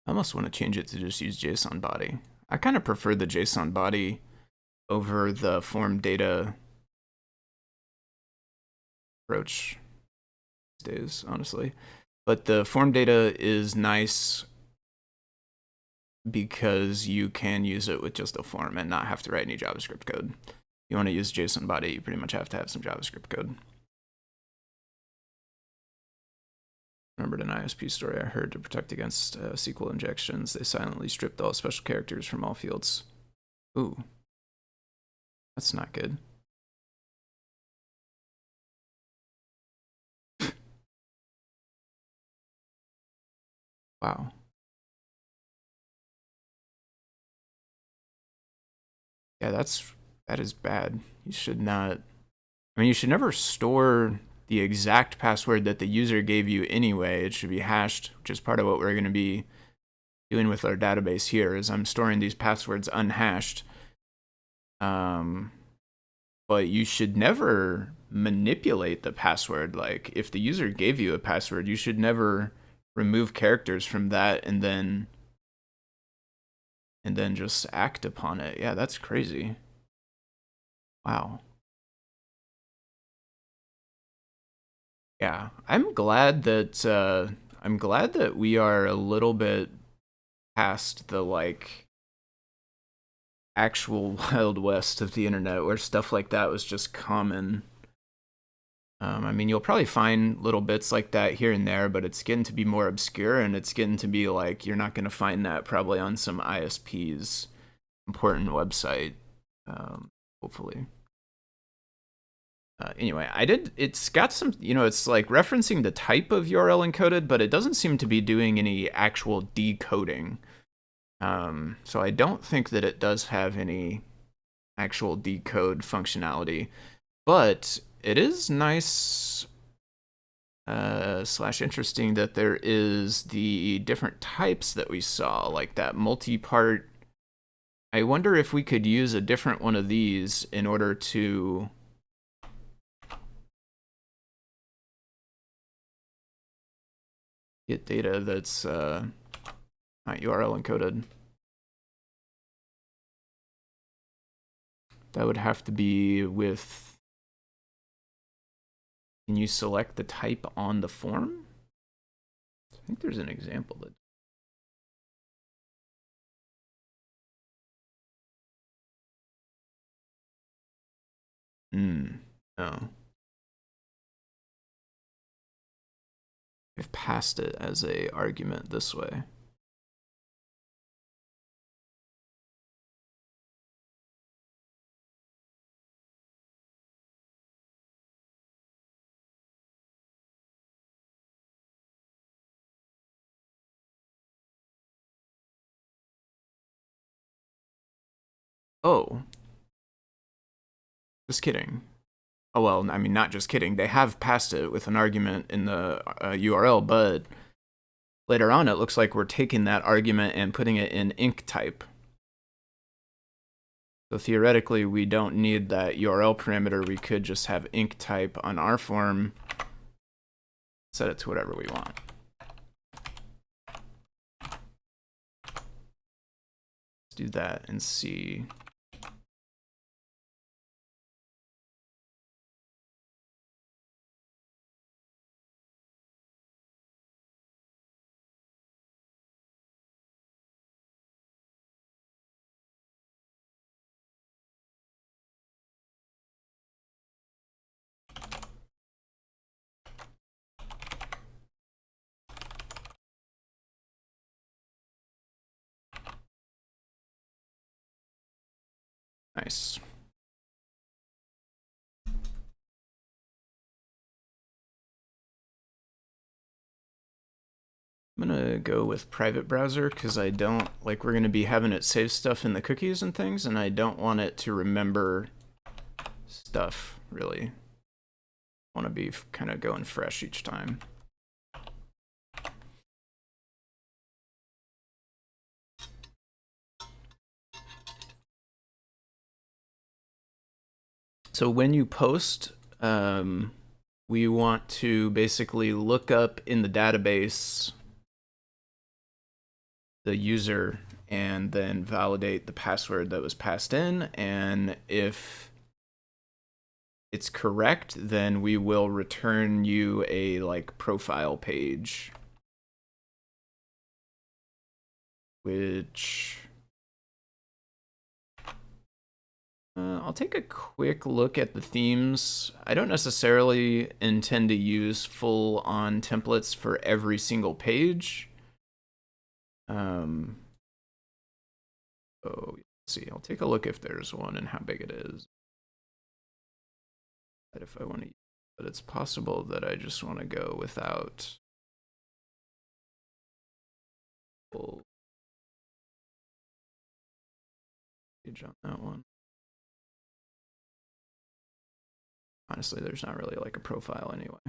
I almost want to change it to just use JSON body. I kind of prefer the JSON body over the form data approach these days, honestly. But the form data is nice because you can use it with just a form and not have to write any JavaScript code. You want to use JSON body, you pretty much have to have some JavaScript code. Remembered an ISP story I heard to protect against SQL injections. They silently stripped all special characters from all fields. Ooh. That's not good. Wow. Yeah, that is bad. You should not, I mean, you should never store the exact password that the user gave you anyway. It should be hashed, which is part of what we're going to be doing with our database here, is I'm storing these passwords unhashed. But you should never manipulate the password. Like, if the user gave you a password, you should never remove characters from that and then just act upon it. Yeah, that's crazy. Wow. Yeah, I'm glad that we are a little bit past the like actual Wild West of the internet where stuff like that was just common. I mean, you'll probably find little bits like that here and there, but it's getting to be more obscure, and it's getting to be like you're not going to find that probably on some ISP's important website, hopefully. Anyway, it's got some, it's like referencing the type of URL encoded, but it doesn't seem to be doing any actual decoding. So I don't think that it does have any actual decode functionality, but it is nice / interesting that there is the different types that we saw, like that multi-part. I wonder if we could use a different one of these in order to get data that's not URL encoded. That would have to be with, can you select the type on the form? I think there's an example that. No. I've passed it as a argument this way. Oh. Just kidding. Oh, well, I mean, not just kidding. They have passed it with an argument in the URL, but later on, it looks like we're taking that argument and putting it in ink type. So theoretically, we don't need that URL parameter. We could just have ink type on our form, set it to whatever we want. Let's do that and see. Nice. I'm gonna go with private browser because I don't like we're gonna be having it save stuff in the cookies and things, and I don't want it to remember stuff really. I want to be kind of going fresh each time. So when you post, we want to basically look up in the database the user and then validate the password that was passed in. And if it's correct, then we will return you a profile page, which I'll take a quick look at the themes. I don't necessarily intend to use full-on templates for every single page. So let's see, I'll take a look if there's one and how big it is. But if I want to, but it's possible that I just want to go without full page on that one. Honestly, there's not really a profile anyway.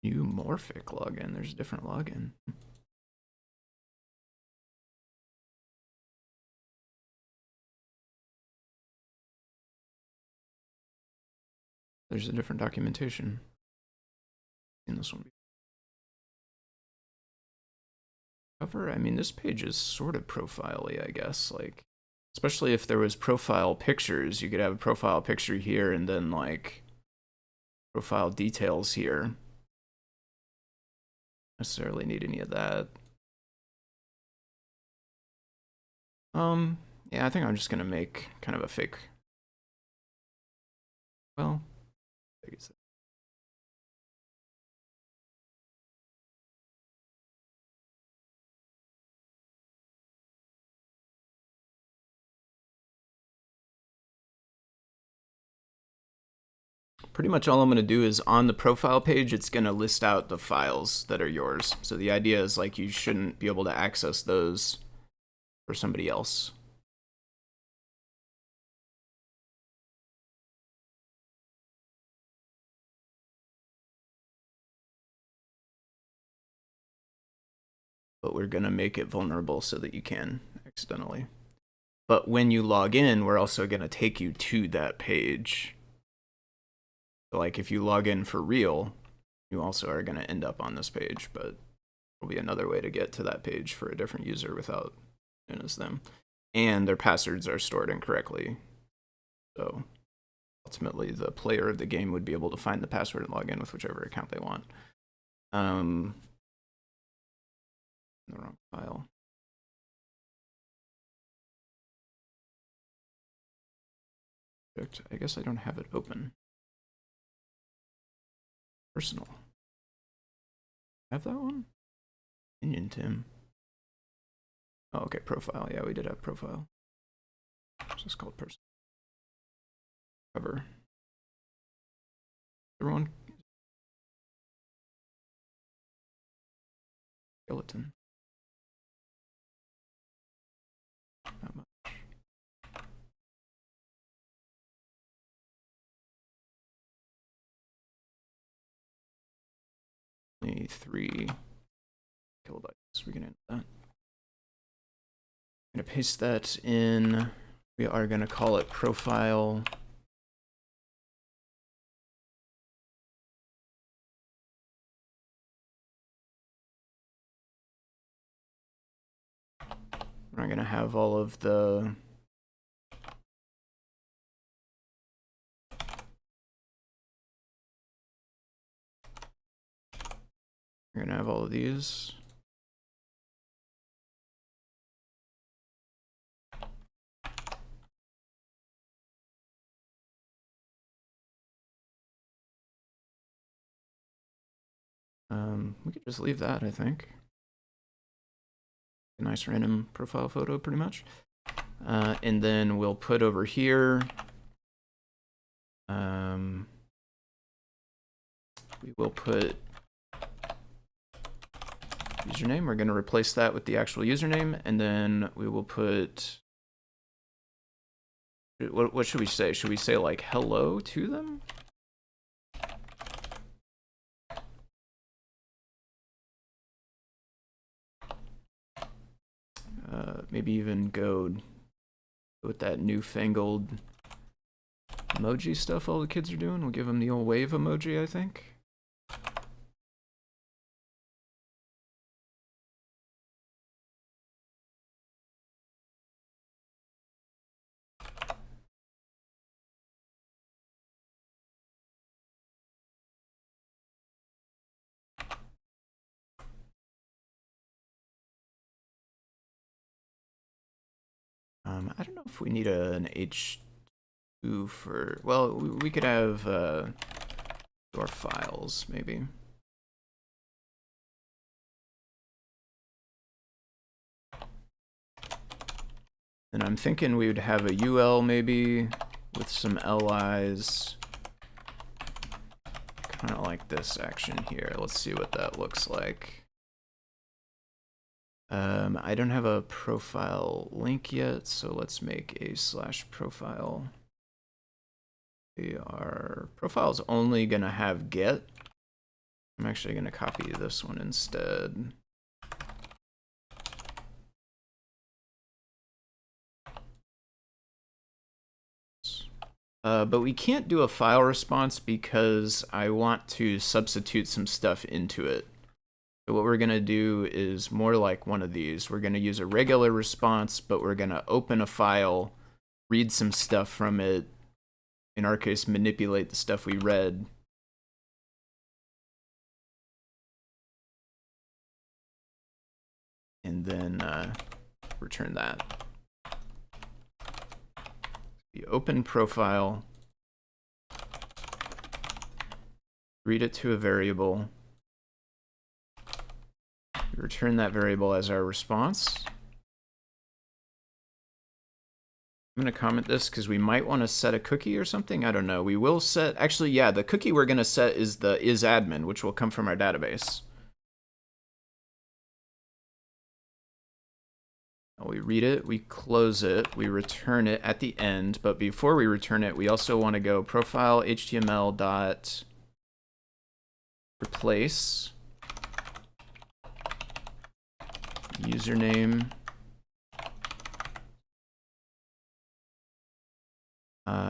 New Morphic login. There's a different login. There's a different documentation in this one. Cover, I mean, this page is sort of profile-y, I guess. Especially if there was profile pictures, you could have a profile picture here and then profile details here. Necessarily need any of that. Yeah, I think I'm just gonna make kind of a fake. Well, I guess. Pretty much all I'm going to do is on the profile page, it's going to list out the files that are yours. So the idea is you shouldn't be able to access those for somebody else. But we're going to make it vulnerable so that you can accidentally. But when you log in, we're also going to take you to that page. So if you log in for real, you also are going to end up on this page, but there'll be another way to get to that page for a different user without known as them. And their passwords are stored incorrectly. So ultimately, the player of the game would be able to find the password and log in with whichever account they want. The wrong file. I guess I don't have it open. Personal. Have that one? Opinion Tim. Oh, okay, profile. Yeah, we did have profile. It's just called person. Cover. Everyone. Skeleton. 3 kilobytes. We can handle that. I'm going to paste that in. We are going to call it profile. We're not going to have all of the we're going to have all of these. We could just leave that, I think. A nice random profile photo, pretty much. And then we'll put over here, we will put username. We're going to replace that with the actual username, and then we will put, what should we say? Should we say like hello to them? Maybe even go with that newfangled emoji stuff all the kids are doing. We'll give them the old wave emoji, I think. I don't know if we need an H2 for, well, we could have our files, maybe. And I'm thinking we would have a UL maybe with some LIs. Kind of like this action here. Let's see what that looks like. I don't have a profile link yet, so let's make a /profile. Our profile is only going to have get. I'm actually going to copy this one instead. But we can't do a file response because I want to substitute some stuff into it. So what we're going to do is more like one of these. We're going to use a regular response, but we're going to open a file, read some stuff from it, in our case, manipulate the stuff we read. And then return that. The open profile, read it to a variable, return that variable as our response. I'm going to comment this because we might want to set a cookie or something. I don't know. We will set, actually, yeah, the cookie we're going to set is the isAdmin, which will come from our database. We read it, we close it, we return it at the end, but before we return it, we also want to go profile HTML dot replace username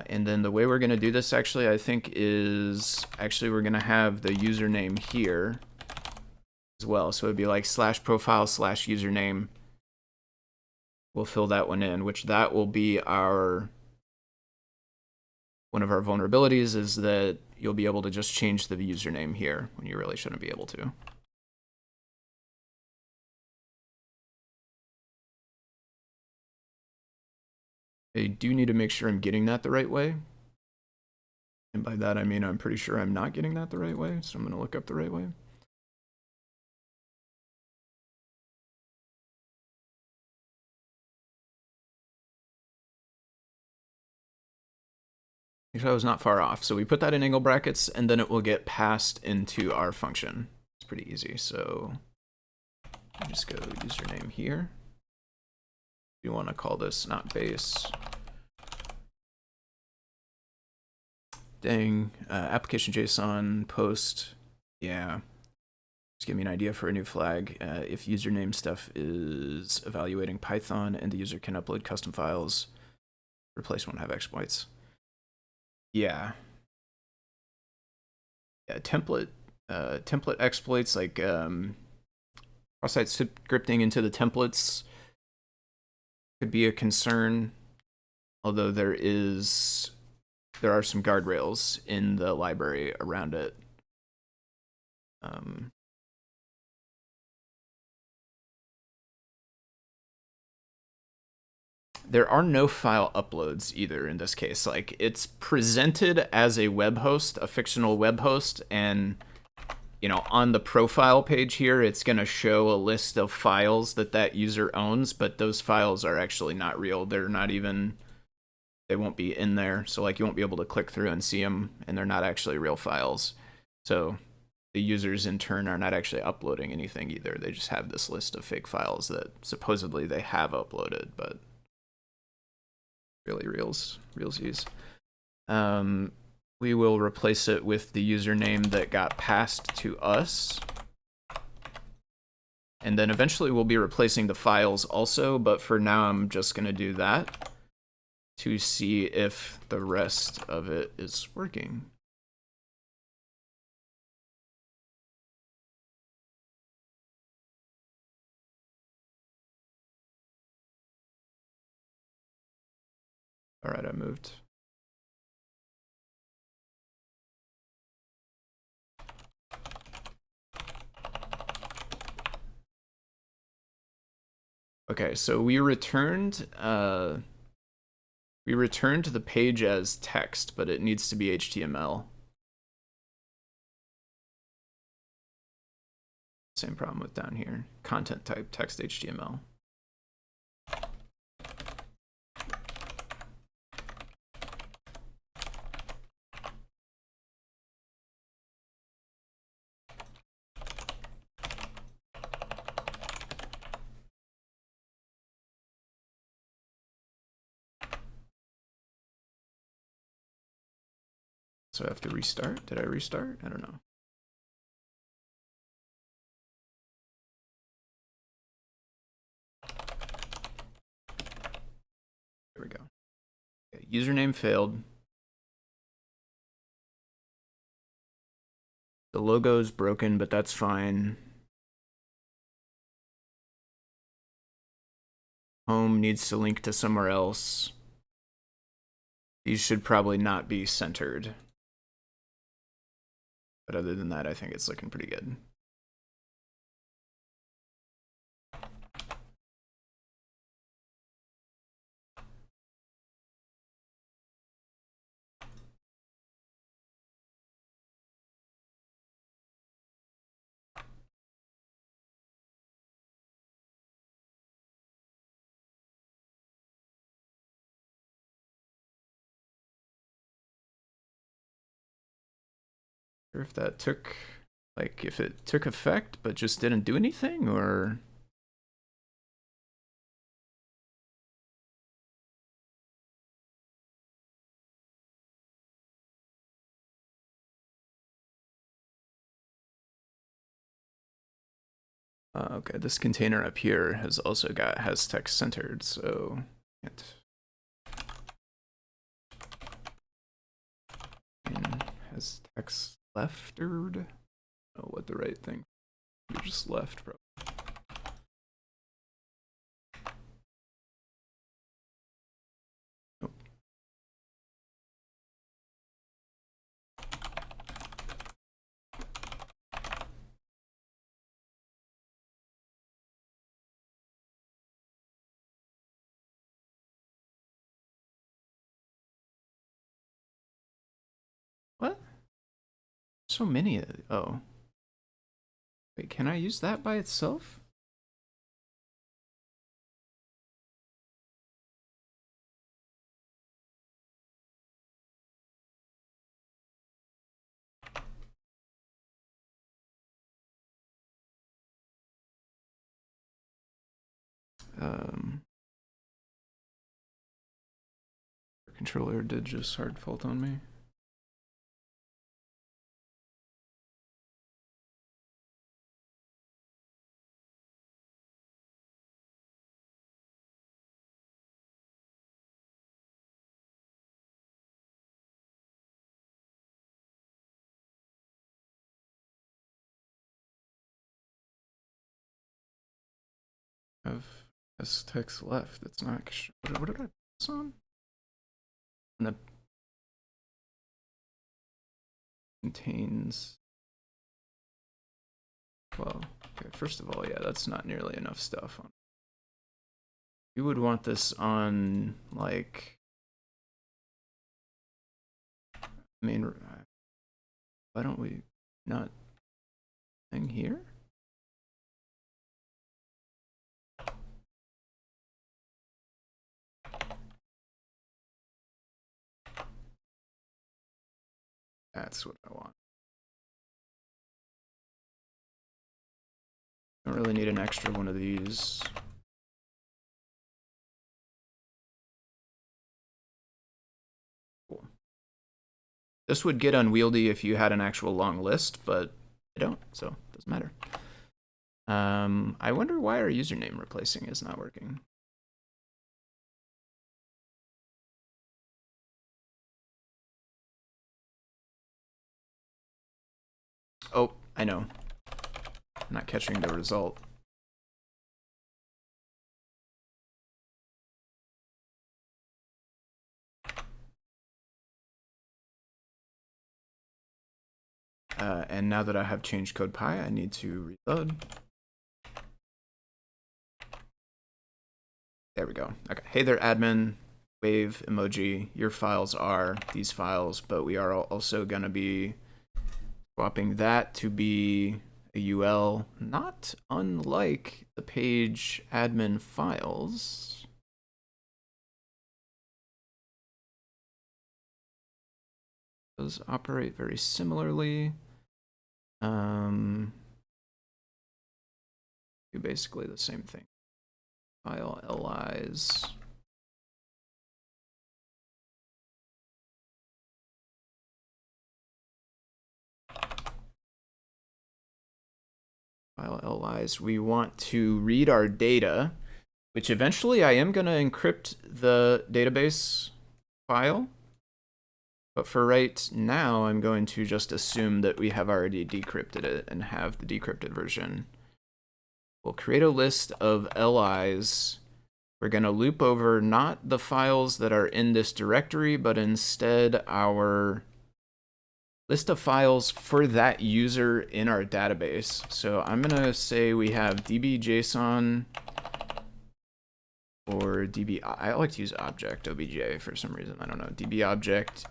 and then the way we're going to do this actually, I think, is actually we're going to have the username here as well. So it'd be like /profile/username. We'll fill that one in, which that will be our, one of our vulnerabilities is that you'll be able to just change the username here when you really shouldn't be able to. I do need to make sure I'm getting that the right way. And by that, I mean, I'm pretty sure I'm not getting that the right way. So I'm going to look up the right way. Actually, I was not far off. So we put that in angle brackets, and then it will get passed into our function. It's pretty easy. So just go username here. You want to call this not base. Dang, application JSON post. Yeah. Just give me an idea for a new flag. If username stuff is evaluating Python and the user can upload custom files, replace won't have exploits. Yeah. Yeah, template exploits like cross-site scripting into the templates could be a concern, although there are some guardrails in the library around it. There are no file uploads either in this case. Like, it's presented as a web host, a fictional web host, and on the profile page here, it's going to show a list of files that user owns, but those files are actually not real. They won't be in there. So like, you won't be able to click through and see them, and they're not actually real files. So the users in turn are not actually uploading anything either. They just have this list of fake files that supposedly they have uploaded, but really realsies. We will replace it with the username that got passed to us. And then eventually we'll be replacing the files also, but for now I'm just going to do that to see if the rest of it is working. All right, I moved. Okay, so we returned the page as text, but it needs to be HTML. Same problem with down here. Content type text HTML. So I have to restart? Did I restart? I don't know. There we go. Okay, username failed. The logo is broken, but that's fine. Home needs to link to somewhere else. These should probably not be centered. But other than that, I think it's looking pretty good. Or if that took, like, if it took effect but just didn't do anything, or... Okay, this container up here has also has text centered, so has text leftered. I don't know what the right thing. You just left, bro. Nope. What? So many. Oh. Wait, can I use that by itself? Controller did just hard fault on me. have this text left. That's not. What did I put this on? And that contains. Well, okay. First of all, yeah, that's not nearly enough stuff. You would want this on like. I mean, why don't we not hang here? That's what I want. Don't really need an extra one of these. Cool. This would get unwieldy if you had an actual long list, but I don't, so it doesn't matter. I wonder why our username replacing is not working. Oh, I know. I'm not catching the result. And now that I have changed CodePy, I need to reload. There we go. Okay. Hey there, admin. Wave emoji. Your files are these files, but we are also going to be swapping that to be a UL, not unlike the page admin files. Those operate very similarly. Do basically the same thing. File LIs. File LIs. We want to read our data, which eventually I am going to encrypt the database file. But for right now, I'm going to just assume that we have already decrypted it and have the decrypted version. We'll create a list of LIs. We're going to loop over not the files that are in this directory, but instead our list of files for that user in our database. So I'm going to say we have db.json or db. I like to use object obj for some reason. I don't know. db object.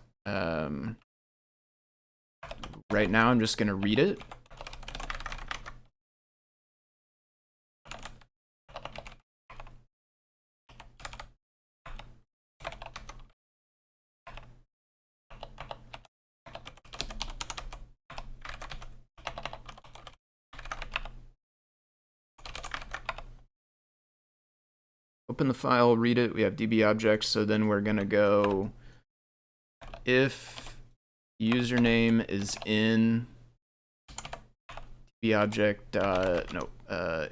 Right now, I'm just going to read it. Open the file, read it. We have db objects, so then we're going to go if username is in db object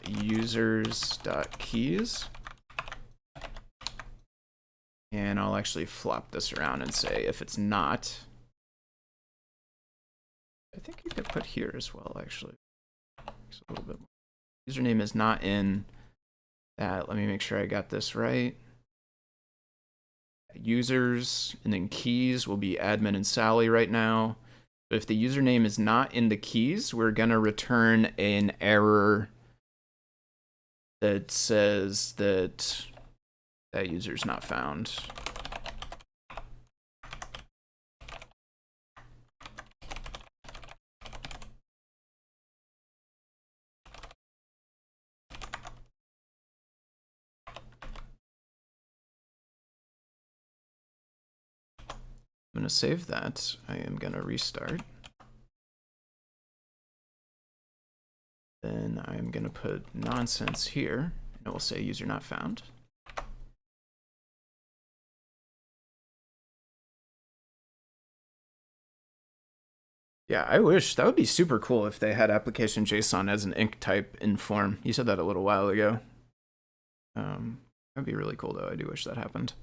users.keys. And I'll actually flop this around and say if it's not. I think you could put here as well, actually. Just a little bit more. Username is not in that. Let me make sure I got this right. Users and then keys will be admin and Sally right now. But if the username is not in the keys, we're going to return an error that says that that user's not found. I'm going to save that. I am going to restart. Then I'm going to put nonsense here, and it will say user not found. Yeah, I wish. That would be super cool if they had application JSON as an inc type in form. You said that a little while ago. That'd be really cool, though. I do wish that happened.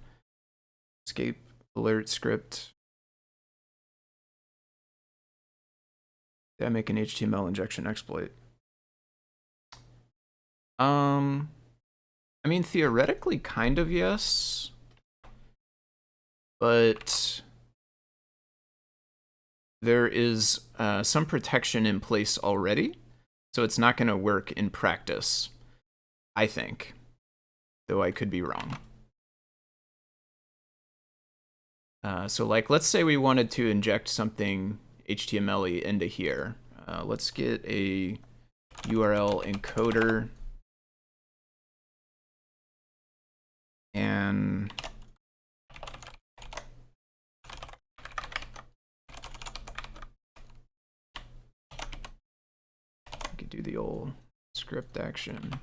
Escape alert script. Did I make an HTML injection exploit? I mean, theoretically, kind of yes. But there is some protection in place already, so it's not going to work in practice, I think, though I could be wrong. So like, let's say we wanted to inject something HTML-y into here. Let's get a URL encoder. And we could do the old script action.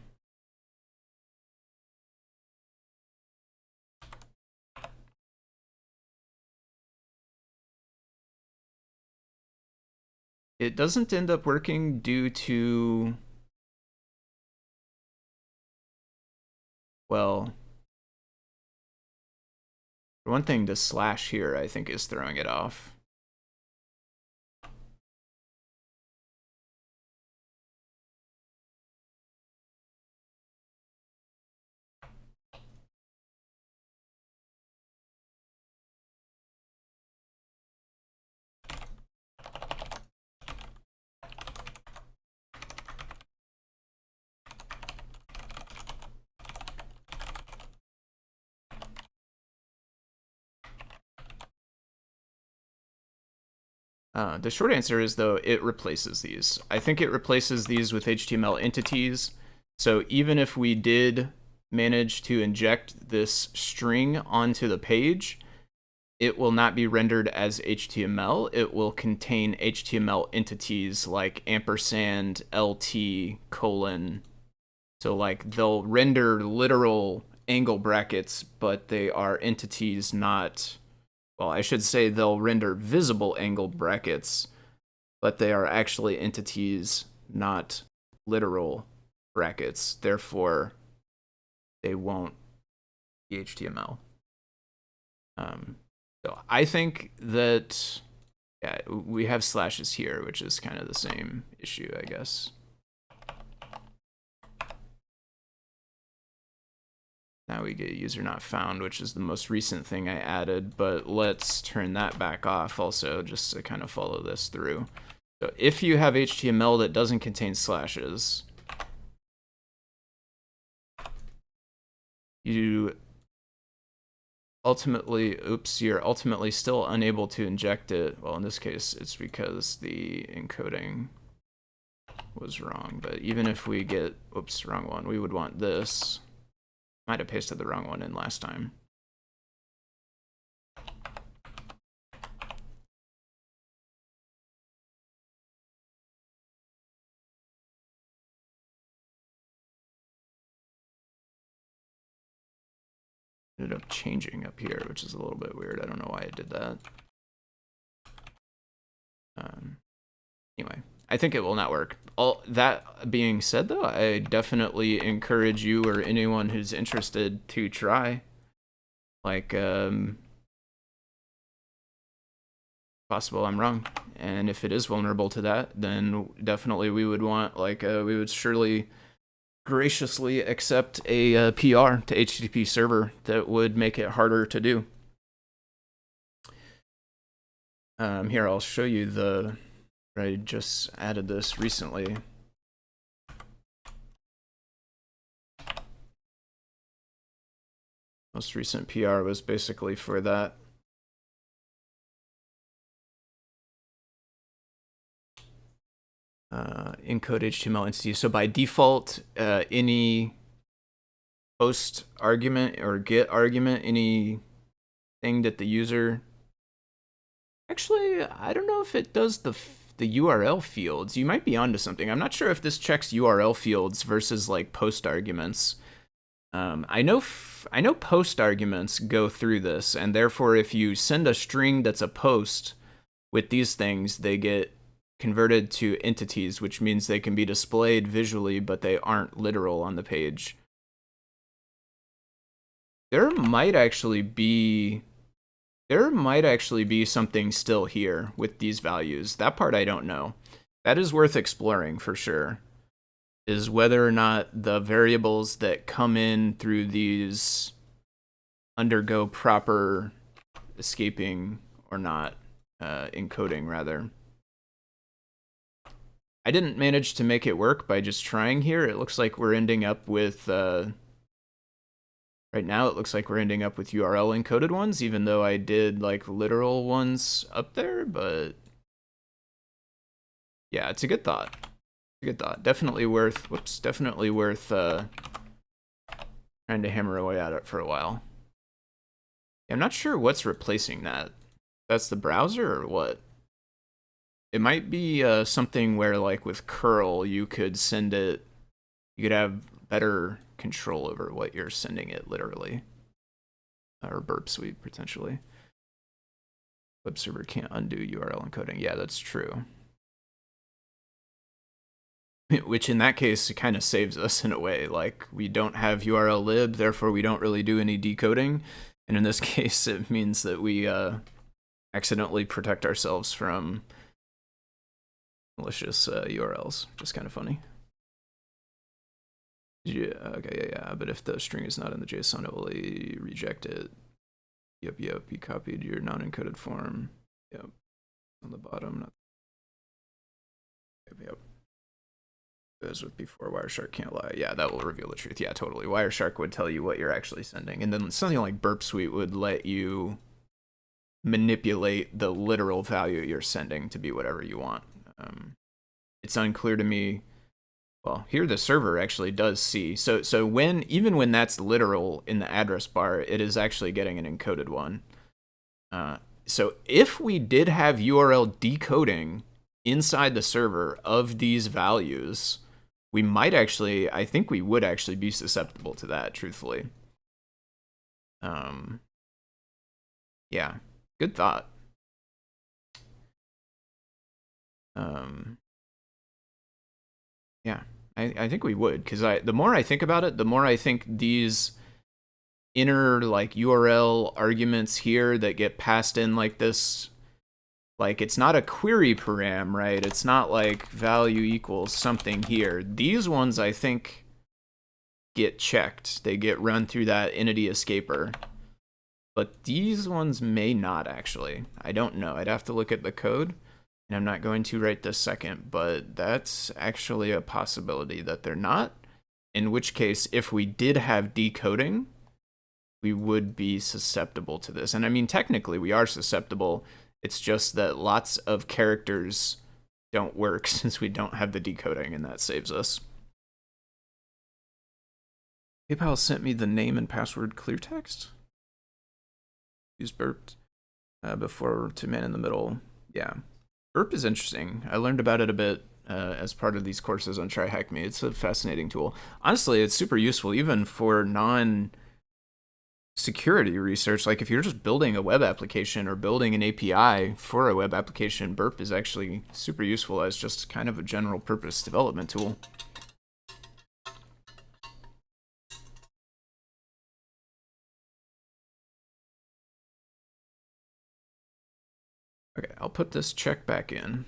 It doesn't end up working due to, well, for one thing, the slash here, I think, is throwing it off. The short answer is, though, it replaces these. I think it replaces these with HTML entities. So even if we did manage to inject this string onto the page, it will not be rendered as HTML. It will contain HTML entities like ampersand, LT, colon. So like they'll render literal angle brackets, but they are entities, not, well, I should say they'll render visible angle brackets, but they are actually entities, not literal brackets. Therefore, they won't be HTML. So I think that, yeah, we have slashes here, which is kind of the same issue, I guess. Now we get user not found, which is the most recent thing I added, but let's turn that back off also, just to kind of follow this through. So if you have HTML that doesn't contain slashes, you're ultimately still unable to inject it. Well, in this case, it's because the encoding was wrong. But even if we get, oops, wrong one, we would want this. Might have pasted the wrong one in last time. Ended up changing up here, which is a little bit weird. I don't know why I did that. Anyway, I think it will not work. All that being said, though, I definitely encourage you or anyone who's interested to try. Like, possible I'm wrong, and if it is vulnerable to that, then definitely we would want, like, we would surely graciously accept a PR to HTTP server that would make it harder to do. Here, I'll show you the, I just added this recently. Most recent PR was basically for that. Encode HTML entity. So by default, any post argument or get argument, anything that the user, actually, I don't know if it does the URL fields. You might be onto something. I'm not sure if this checks URL fields versus like post arguments. I know post arguments go through this, and therefore if you send a string that's a post with these things, they get converted to entities, which means they can be displayed visually, but they aren't literal on the page. There might actually be something still here with these values. That part I don't know. That is worth exploring for sure. is whether or not the variables that come in through these undergo proper escaping or not, encoding rather. I didn't manage to make it work by just trying here. It looks like we're ending up with, right now it looks like we're ending up with URL encoded ones, even though I did like literal ones up there, but yeah, it's a good thought. Good thought. Definitely worth, definitely worth trying to hammer away at it for a while. I'm not sure what's replacing that. That's the browser or what? It might be something where, like with curl, you could send it, you could have better control over what you're sending it literally. Or burp suite, potentially. Web server can't undo URL encoding. Yeah, that's true. Which in that case, it kind of saves us in a way. Like, we don't have URL lib, therefore we don't really do any decoding. And in this case, it means that we accidentally protect ourselves from malicious URLs. Just kind of funny. Yeah, okay, yeah. But if the string is not in the JSON, it will reject it. Yep, you copied your non-encoded form. Yep, on the bottom. Yep. As with before, Wireshark can't lie. Yeah, that will reveal the truth. Yeah, totally. Wireshark would tell you what you're actually sending. And then something like Burp Suite would let you manipulate the literal value you're sending to be whatever you want. It's unclear to me. Well, here the server actually does see. So even when that's literal in the address bar, it is actually getting an encoded one. So if we did have URL decoding inside the server of these values, we might actually, I think we would actually be susceptible to that, truthfully. Yeah, good thought. Yeah, I think we would, because the more I think about it, the more I think these inner like URL arguments here that get passed in like this, like it's not a query param, right? It's not like value equals something here. These ones I think get checked. They get run through that entity escaper. But these ones may not actually. I don't know. I'd have to look at the code. And I'm not going to right this second, but that's actually a possibility that they're not. In which case, if we did have decoding, we would be susceptible to this. And I mean, technically, we are susceptible. It's just that lots of characters don't work since we don't have the decoding, and that saves us. PayPal sent me the name and password clear text. Use burp before to man in the middle. Yeah. Burp is interesting. I learned about it a bit as part of these courses on Try Hack Me. It's a fascinating tool. Honestly, it's super useful even for non-security research. Like if you're just building a web application or building an API for a web application, Burp is actually super useful as just kind of a general purpose development tool. Okay, I'll put this check back in.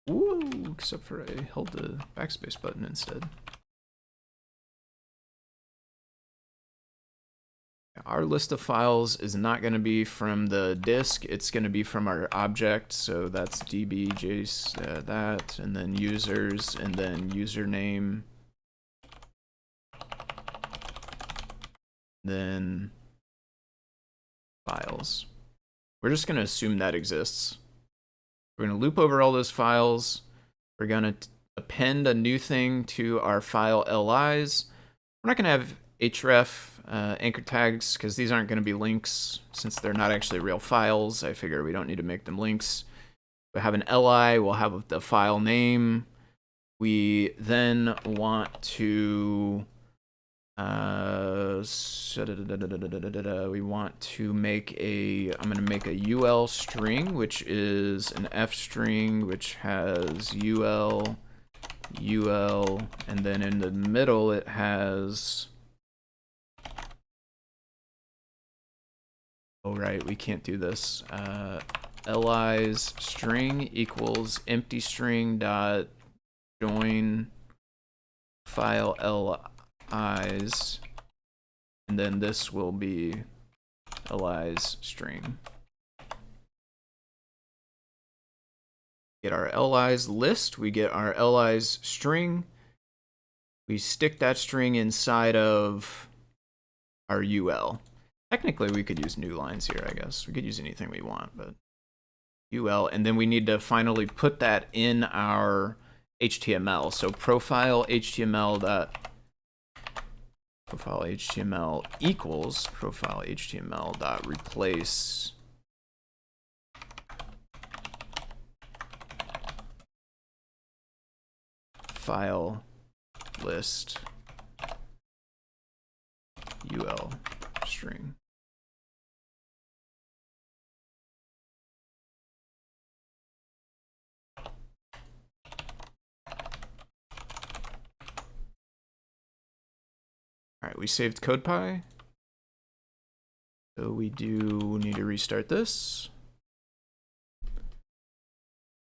Ooh, except for I held the backspace button instead. Our list of files is not going to be from the disk. It's going to be from our object. So that's db.js, that, and then users, and then username. Then files. We're just going to assume that exists. We're going to loop over all those files. We're going to append a new thing to our file LIs. We're not going to have href anchor tags because these aren't going to be links since they're not actually real files. I figure we don't need to make them links. We have an li. We'll have the file name. We then want to we want to make I'm going to make a ul string, which is an f string, which has ul, and then in the middle it has, oh right, we can't do this, li's string equals empty string dot join file li's, and then this will be li's string. Get our li's list, we get our li's string, we stick that string inside of our ul. Technically, we could use new lines here, I guess. We could use anything we want, but ul, and then we need to finally put that in our HTML. So profile HTML equals profile HTML dot replace file list ul string. All right, we saved CodePy. So we do need to restart this.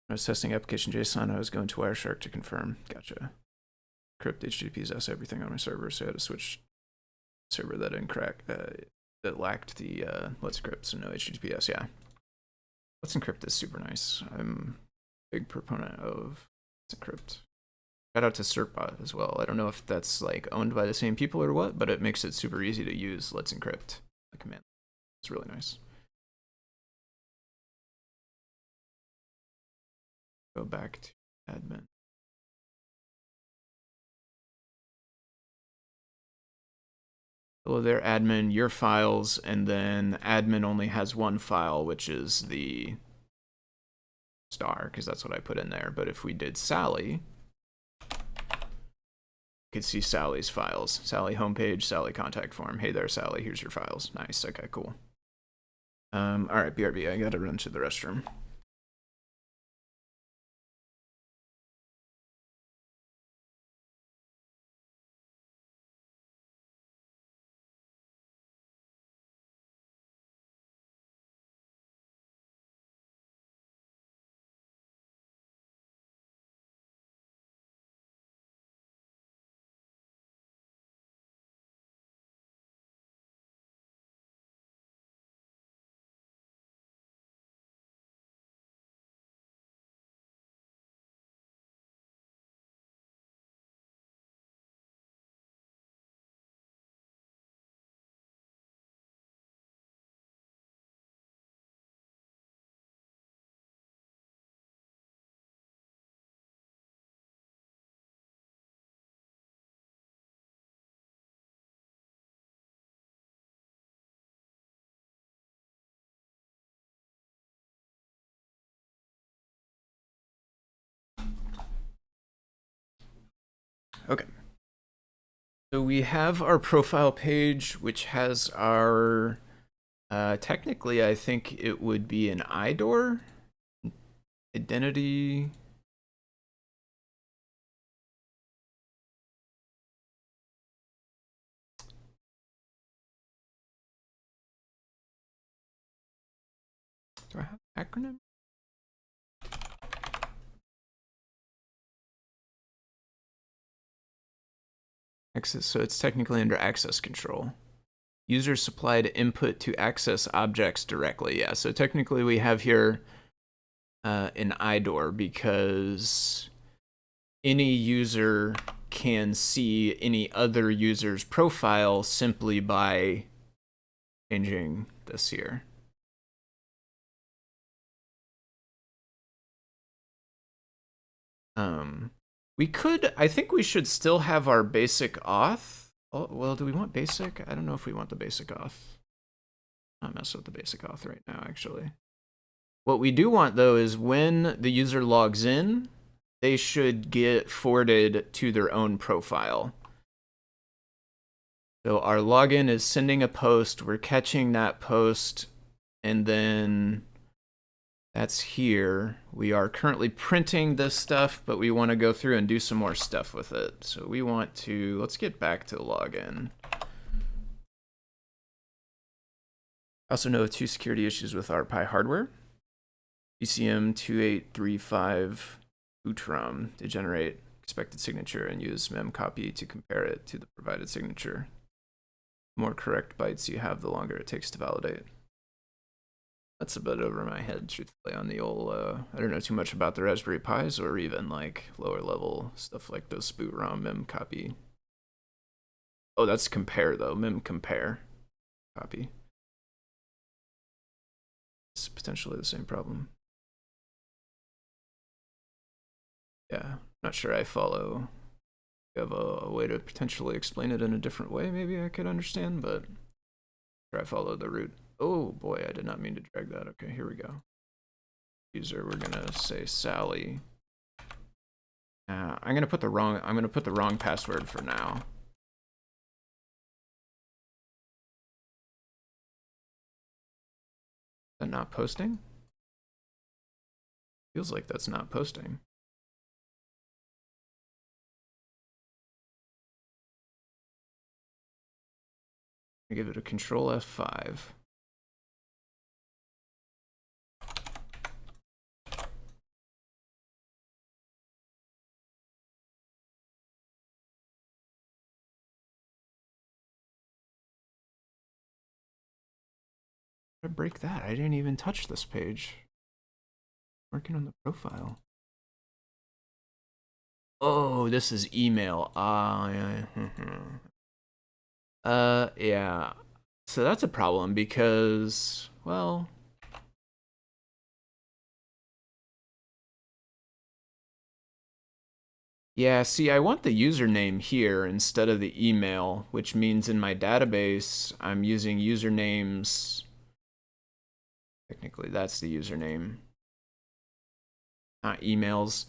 I was testing application JSON. I was going to Wireshark to confirm. Gotcha. Crypt HTTPS everything on my server, so I had to switch server that didn't crack. That lacked the Let's Encrypt, so no HTTPS. Yeah. Let's Encrypt is super nice. I'm a big proponent of Let's Encrypt. Shout out to CircuitPython as well. I don't know if that's like owned by the same people or what, but it makes it super easy to use Let's Encrypt, the command. It's really nice. Go back to admin. Hello there, admin, your files, and then admin only has one file, which is the star, because that's what I put in there. But if we did Sally, could see Sally's files. Sally homepage, Sally contact form. Hey there, Sally, here's your files. Nice, okay, cool. All right, BRB, I gotta run to the restroom. Okay. So we have our profile page, which has our, technically, I think it would be an IDOR, identity. Do I have an acronym? Access, so it's technically under access control. User supplied input to access objects directly. Yeah, so technically we have here an IDOR because any user can see any other user's profile simply by changing this here. We could, I think we should still have our basic auth. Oh, well, do we want basic? I don't know if we want the basic auth. I'll mess with the basic auth right now, actually. What we do want, though, is when the user logs in, they should get forwarded to their own profile. So our login is sending a post, we're catching that post, and then that's here. We are currently printing this stuff, but we want to go through and do some more stuff with it. So we want to, let's get back to login. I also know of 2 security issues with RPi hardware. BCM 2835 Utrum degenerate expected signature and use memcopy to compare it to the provided signature. The more correct bytes you have, the longer it takes to validate. That's a bit over my head, truthfully, on the old, I don't know too much about the Raspberry Pis or even like lower level stuff like those boot ROM memcopy. Oh, that's compare though, memcompare copy. It's potentially the same problem. Yeah, not sure I follow. You have a way to potentially explain it in a different way, maybe I could understand, but sure I follow the route. Oh boy, I did not mean to drag that. Okay, here we go. User, we're gonna say Sally. I'm gonna put the wrong password for now. Is that not posting? Feels like that's not posting. I give it a Control F5. How did I break that? I didn't even touch this page. Working on the profile. Oh, this is email. Yeah. So that's a problem because, well, yeah, see, I want the username here instead of the email, which means in my database, I'm using usernames. Technically, that's the username, not emails.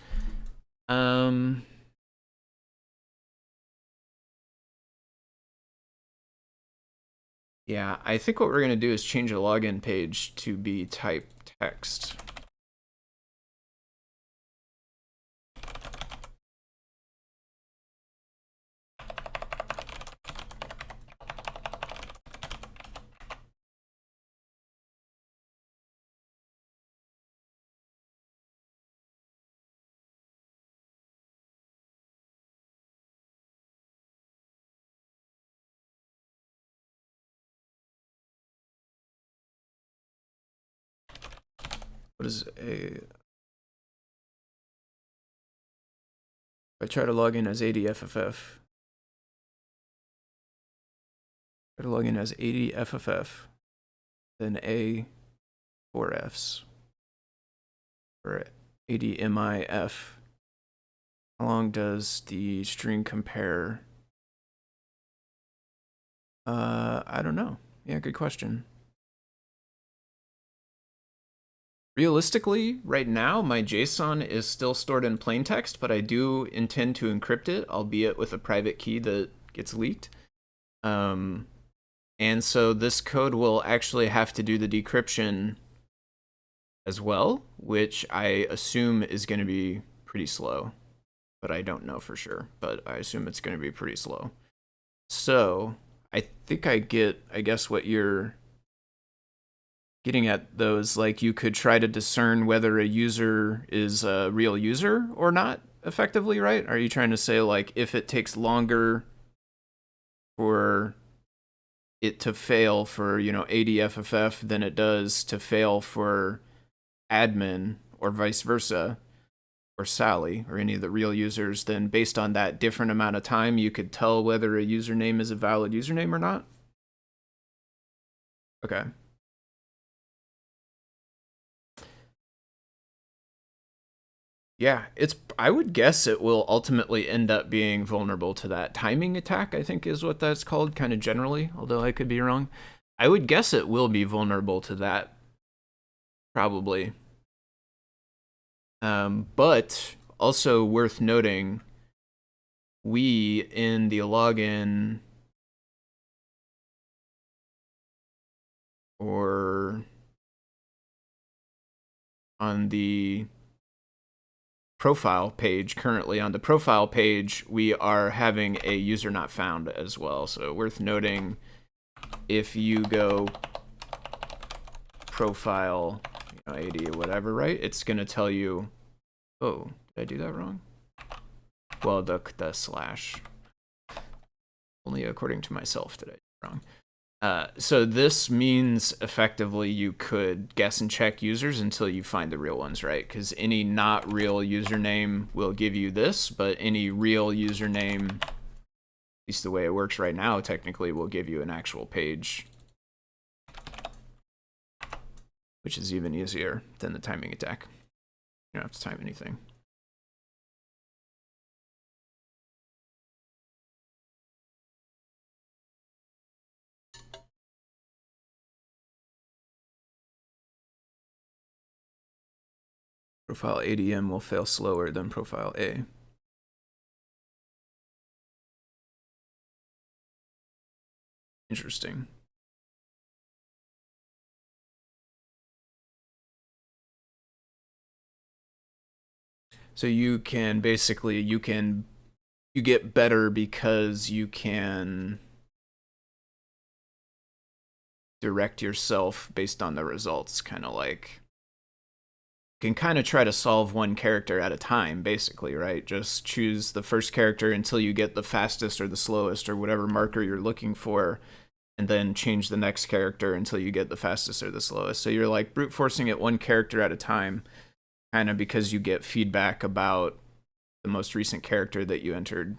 Yeah, I think what we're going to do is change the login page to be type text. What is a... I try to log in as ADFFF. Try to log in as ADFFF, then A 4Fs, or ADMIF. How long does the string compare? I don't know. Yeah, good question. Realistically, right now, my JSON is still stored in plain text, but I do intend to encrypt it, albeit with a private key that gets leaked. And so this code will actually have to do the decryption as well, which I assume is going to be pretty slow, but I don't know for sure, but I assume it's going to be pretty slow. So I think I guess what you're getting at those, like you could try to discern whether a user is a real user or not effectively, right? Are you trying to say like if it takes longer for it to fail for, you know, ADFFF than it does to fail for admin or vice versa, or Sally or any of the real users, then based on that different amount of time, you could tell whether a username is a valid username or not? Okay. Yeah, I would guess it will ultimately end up being vulnerable to that timing attack, I think is what that's called, kind of generally, although I could be wrong. I would guess it will be vulnerable to that, probably. But also worth noting, we in the login or on the profile page, currently on the profile page, we are having a user not found as well. So worth noting, if you go profile, you know, AD or whatever, right? It's going to tell you, oh, did I do that wrong? well, the slash. Only according to myself did I do wrong. So this means effectively you could guess and check users until you find the real ones, right? Because any not real username will give you this, but any real username, at least the way it works right now, technically will give you an actual page, which is even easier than the timing attack. You don't have to time anything. Profile ADM will fail slower than profile A. Interesting. So you can basically, you get better because you can direct yourself based on the results, kind of like you can kind of try to solve one character at a time, basically, right? Just choose the first character until you get the fastest or the slowest or whatever marker you're looking for, and then change the next character until you get the fastest or the slowest. So you're like brute forcing it one character at a time, kind of because you get feedback about the most recent character that you entered.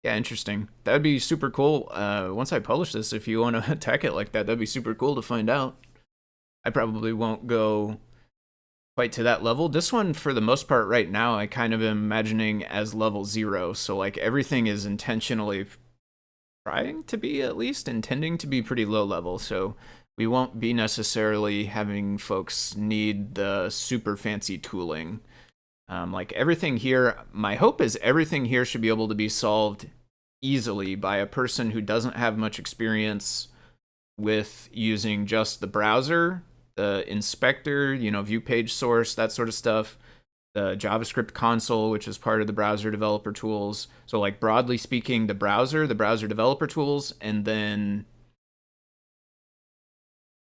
Yeah, interesting. That'd be super cool. Once I publish this, if you want to attack it like that, that'd be super cool to find out. I probably won't go quite to that level. This one, for the most part right now, I kind of am imagining as level 0. So like everything is intentionally trying to be, at least intending to be, pretty low level. So we won't be necessarily having folks need the super fancy tooling. Like everything here, my hope is everything here should be able to be solved easily by a person who doesn't have much experience with using just the browser, the inspector, view page source, that sort of stuff, the JavaScript console, which is part of the browser developer tools. So like broadly speaking, the browser developer tools, and then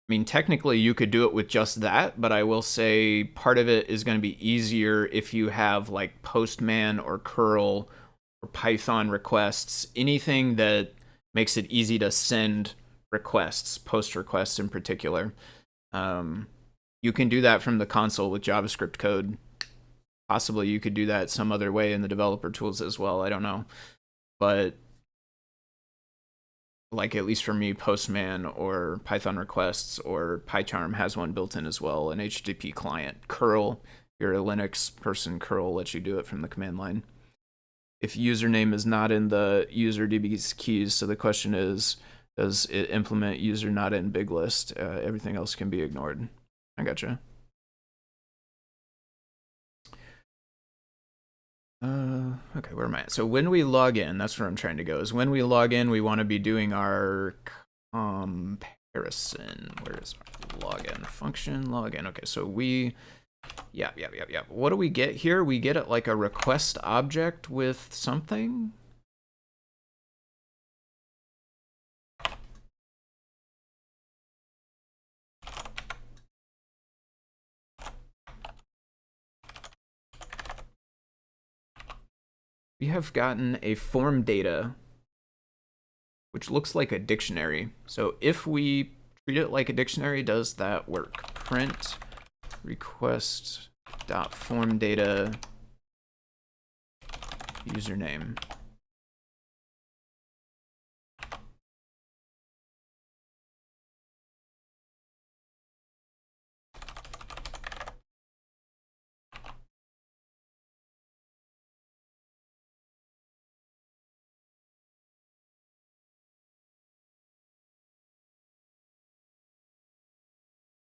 I mean, technically you could do it with just that, but I will say part of it is going to be easier if you have like Postman or curl or Python requests, anything that makes it easy to send requests, post requests in particular. You can do that from the console with JavaScript code. Possibly you could do that some other way in the developer tools as well. I don't know. But like, at least for me, Postman or Python requests or PyCharm has one built in as well, an HTTP client. Curl, if you're a Linux person, curl lets you do it from the command line. If username is not in the user DB keys, so the question is, does it implement user not in big list? Everything else can be ignored. I gotcha. Okay, where am I at? So when we log in, that's where I'm trying to go, is when we log in, we want to be doing our comparison. Where is our login function? Login. Okay, so yeah. What do we get here? We get it like a request object with something. We have gotten a form data, which looks like a dictionary. So if we treat it like a dictionary, does that work? Print request dot form data username.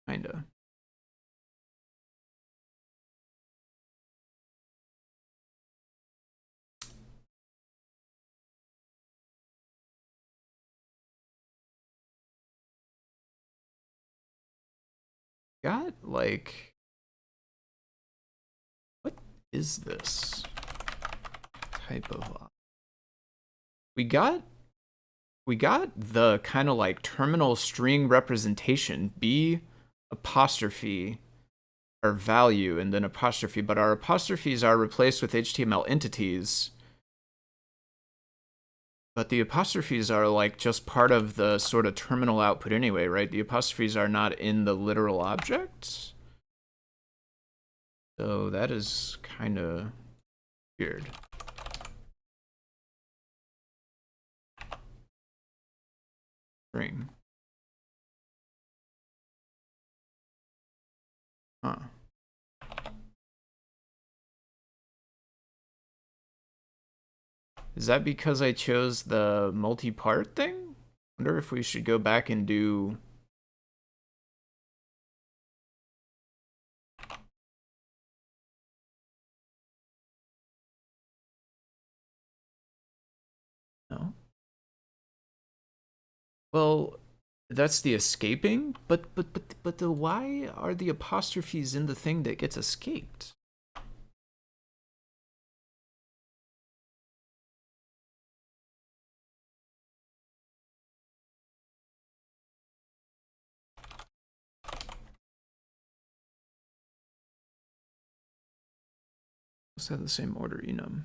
Kinda. Got like, what is this type of? We got the kind of like terminal string representation, B apostrophe our value and then apostrophe, but our apostrophes are replaced with HTML entities. But the apostrophes are like just part of the sort of terminal output anyway, right? The apostrophes are not in the literal object. So that is kind of weird. String. Huh. Is that because I chose the multi-part thing? Wonder if we should go back and do... No? Well, that's the escaping, but the why are the apostrophes in the thing that gets escaped? Let's have the same order, enum.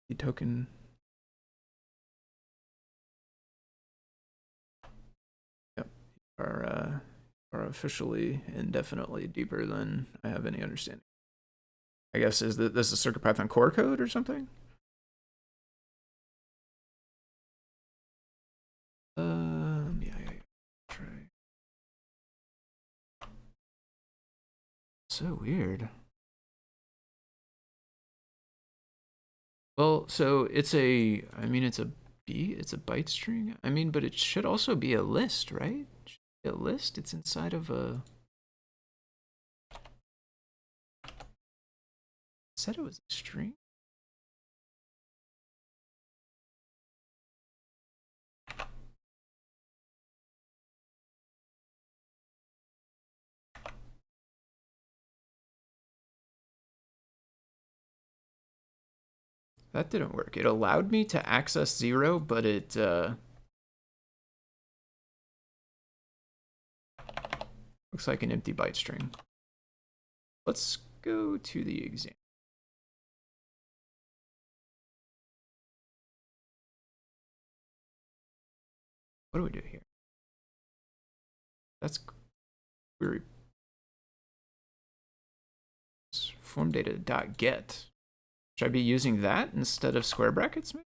The token. Yep, are officially indefinitely deeper than I have any understanding. I guess is this a CircuitPython core code or something? Yeah. Try. So weird. Well, so it's a, I mean, it's a byte string. I mean, but it should also be a list, right? It should be a list. It's inside of a. It said it was a string. That didn't work. It allowed me to access 0, but it looks like an empty byte string. Let's go to the exam. What do we do here? That's query form data dot get. Should I be using that instead of square brackets? Maybe?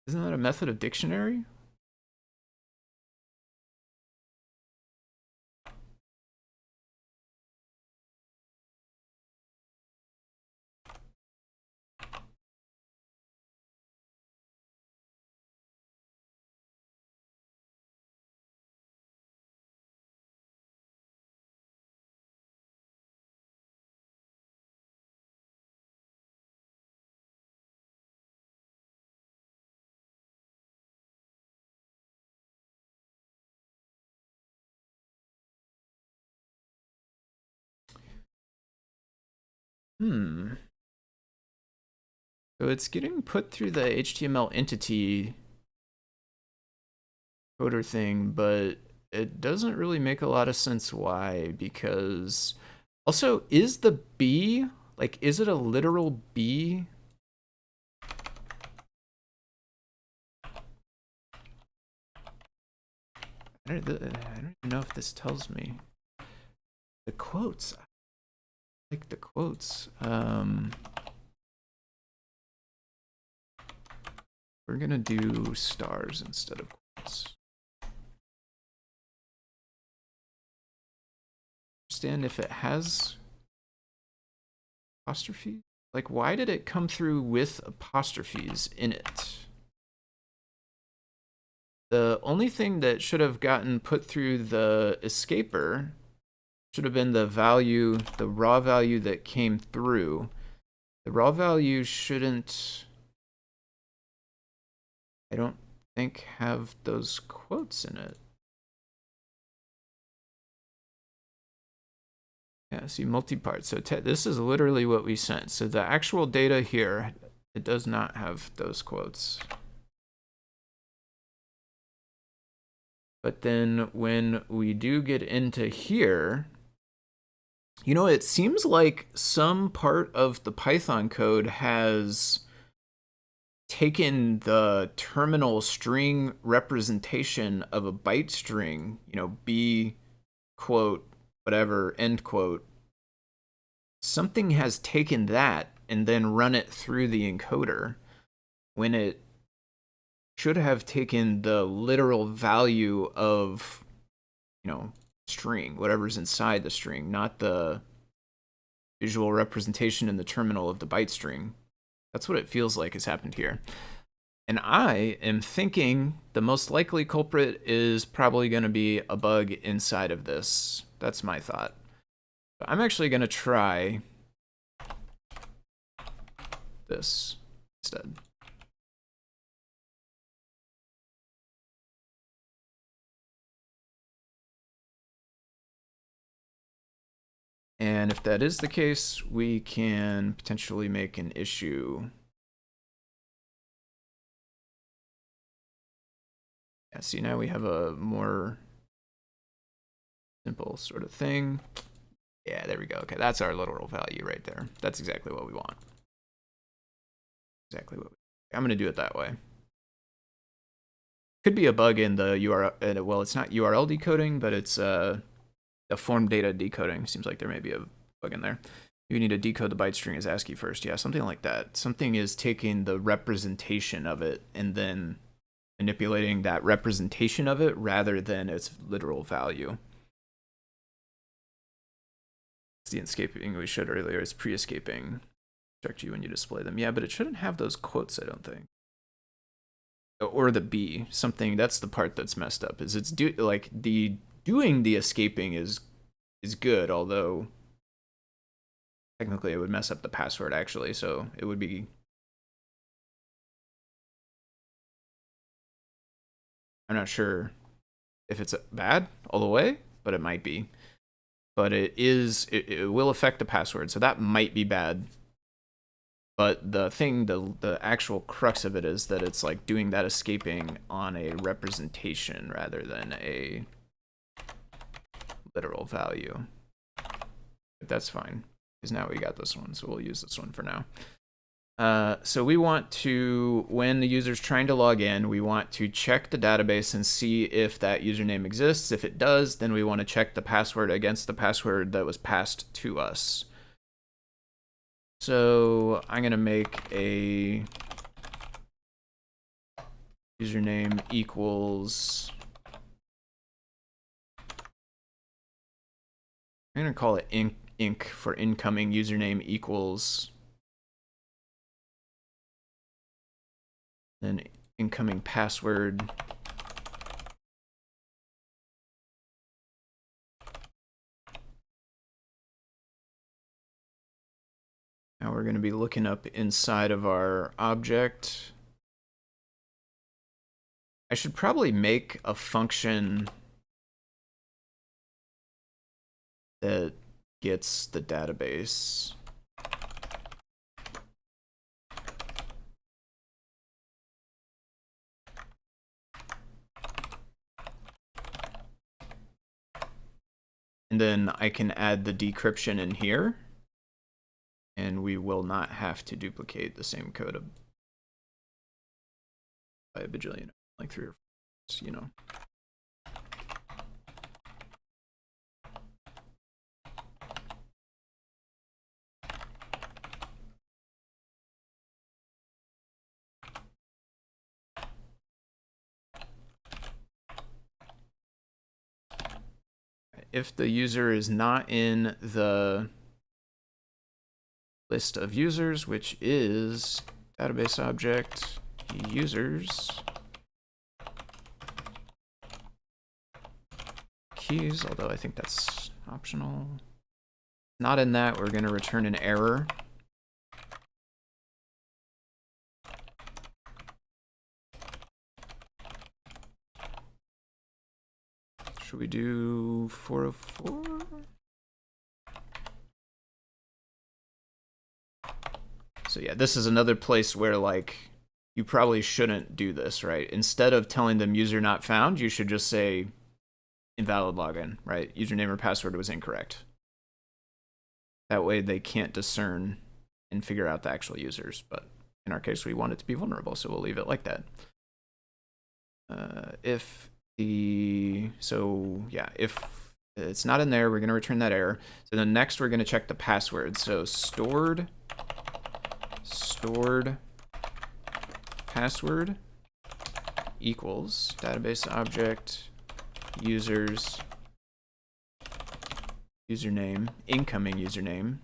Isn't that a method of dictionary? So it's getting put through the HTML entity coder thing, but it doesn't really make a lot of sense why, because also, is the B, like, is it a literal B? I don't even know if this tells me. The quotes, I like the quotes. We're gonna do stars instead of quotes. Understand if it has apostrophe? Like, why did it come through with apostrophes in it? The only thing that should have gotten put through the escaper should have been the value, the raw value that came through. The raw value shouldn't, I don't think, have those quotes in it. Yeah, see, multi-part. So this is literally what we sent. So the actual data here, it does not have those quotes. But then when we do get into here, you know, it seems like some part of the Python code has taken the terminal string representation of a byte string, you know, B quote, whatever, end quote. Something has taken that and then run it through the encoder when it should have taken the literal value of, you know, string, whatever's inside the string, not the visual representation in the terminal of the byte string. That's what it feels like has happened here. And I am thinking the most likely culprit is probably going to be a bug inside of this. That's my thought. But I'm actually going to try this instead. And if that is the case, we can potentially make an issue. Yeah, see, now we have a more simple sort of thing. Yeah, there we go. Okay, that's our literal value right there. That's exactly what we want. Exactly what I'm going to do it that way. Could be a bug in the URL. Well, it's not URL decoding, but it's the form data decoding. Seems like there may be a bug in there. You need to decode the byte string as ASCII first. Yeah, something like that. Something is taking the representation of it and then manipulating that representation of it rather than its literal value. It's the escaping we showed earlier. It's pre-escaping. Instruct you when you display them. Yeah, but it shouldn't have those quotes, I don't think. Or the B. Something, that's the part that's messed up. Is it's like the doing the escaping is good, although technically it would mess up the password actually, so it would be. I'm not sure if it's bad all the way, but it might be. But it will affect the password, so that might be bad. But the thing, the actual crux of it is that it's like doing that escaping on a representation rather than a literal value. But that's fine, because now we got this one, so we'll use this one for now. So we want to, when the user's trying to log in, we want to check the database and see if that username exists. If it does, then we want to check the password against the password that was passed to us. So I'm going to make a username equals, I'm going to call it inc for incoming username equals, then incoming password. Now we're going to be looking up inside of our object. I should probably make a function that gets the database. And then I can add the decryption in here. And we will not have to duplicate the same code by a bajillion, like 3 or 4, you know. If the user is not in the list of users, which is database object users keys, although I think that's optional. Not in that, we're going to return an error. Should we do 404? So yeah, this is another place where like you probably shouldn't do this, right? Instead of telling them user not found, you should just say invalid login, right? Username or password was incorrect. That way they can't discern and figure out the actual users. But in our case, we want it to be vulnerable, so we'll leave it like that. If it's not in there, we're going to return that error. So then next we're going to check the password. So stored password equals database object users username, incoming username,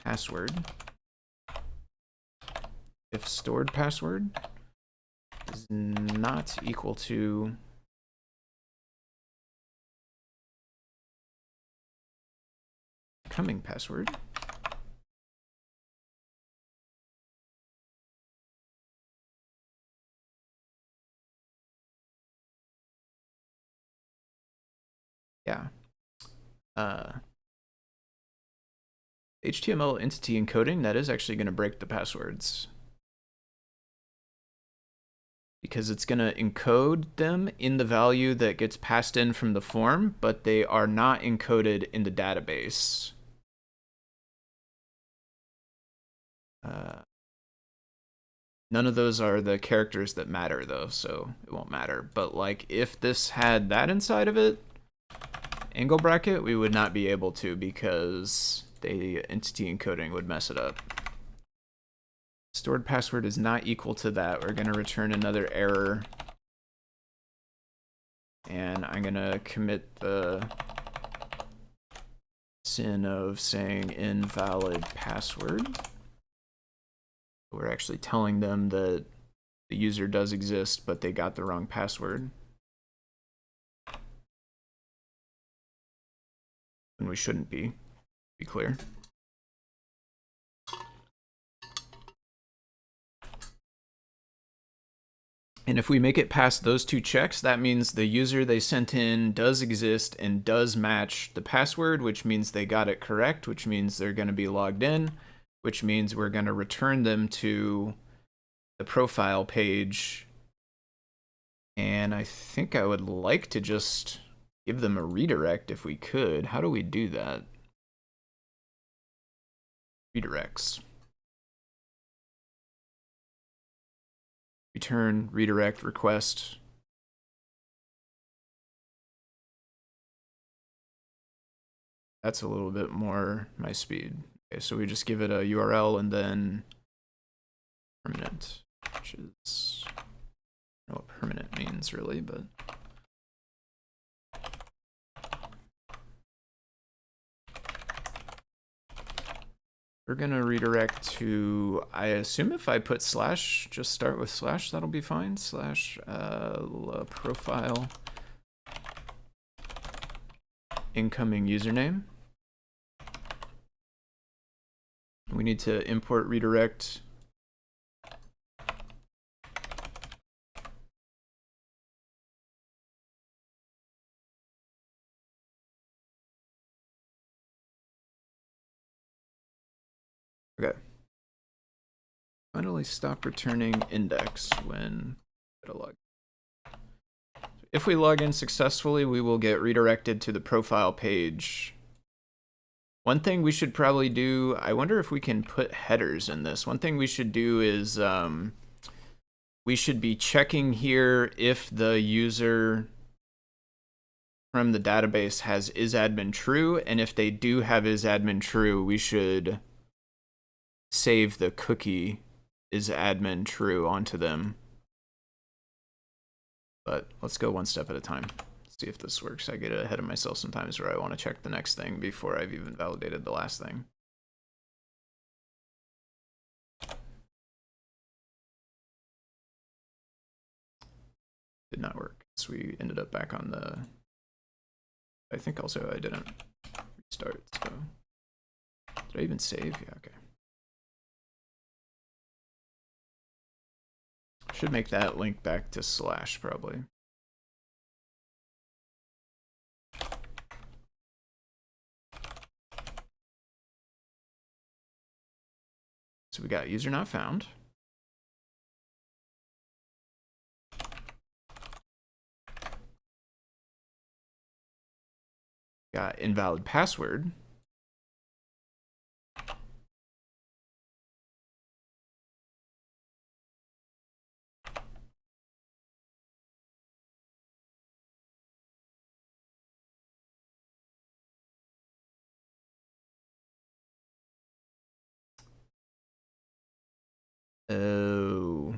password. If stored password is not equal to incoming password, HTML entity encoding, that is actually going to break the passwords. Because it's going to encode them in the value that gets passed in from the form, but they are not encoded in the database. None of those are the characters that matter, though, so it won't matter. But like, if this had that inside of it, angle bracket, we would not be able to because the entity encoding would mess it up. Stored password is not equal to that. We're going to return another error. And I'm going to commit the sin of saying invalid password. We're actually telling them that the user does exist, but they got the wrong password. And we shouldn't be clear. And if we make it past those two checks, that means the user they sent in does exist and does match the password, which means they got it correct, which means they're going to be logged in, which means we're going to return them to the profile page. And I think I would like to just give them a redirect if we could. How do we do that? Redirects. Return, redirect, request. That's a little bit more my speed. Okay, so we just give it a URL and then permanent, which is, I don't know what permanent means really, but we're gonna redirect to, I assume if I put slash, just start with slash, that'll be fine. Slash profile incoming username. We need to import redirect. Okay. Finally stop returning index when log. If we log in successfully, we will get redirected to the profile page. One thing we should probably do, I wonder if we can put headers in this. One thing we should do is we should be checking here if the user from the database has isadmin true, and if they do have isadmin true, we should save the cookie isadmin true onto them. But let's go one step at a time. See if this works. I get ahead of myself sometimes where I want to check the next thing before I've even validated the last thing. Did not work. So we ended up back on the, I think also I didn't restart, so. Did I even save? Yeah, okay. Should make that link back to slash probably. So we got user not found. Got invalid password. Oh.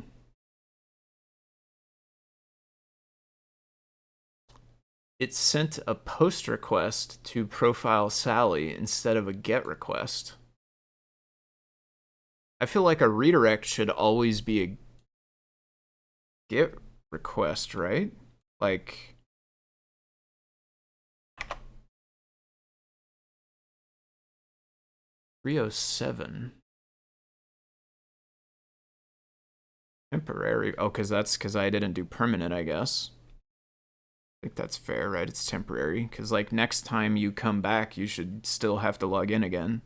It sent a post request to profile Sally instead of a get request. I feel like a redirect should always be a get request, right? Like, .307. Temporary. Oh, because I didn't do permanent, I guess. I think that's fair, right? It's temporary. Because, like, next time you come back, you should still have to log in again.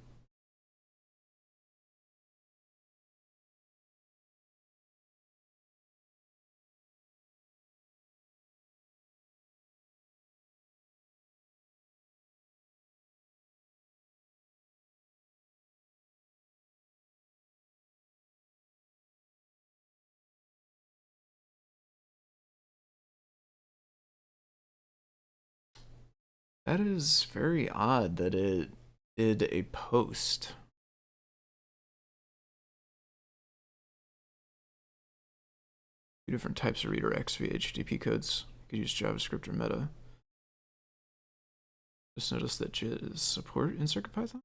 That is very odd that it did a post. Two different types of redirects via HTTP codes. You could use JavaScript or Meta. Just noticed that JIT is support in CircuitPython.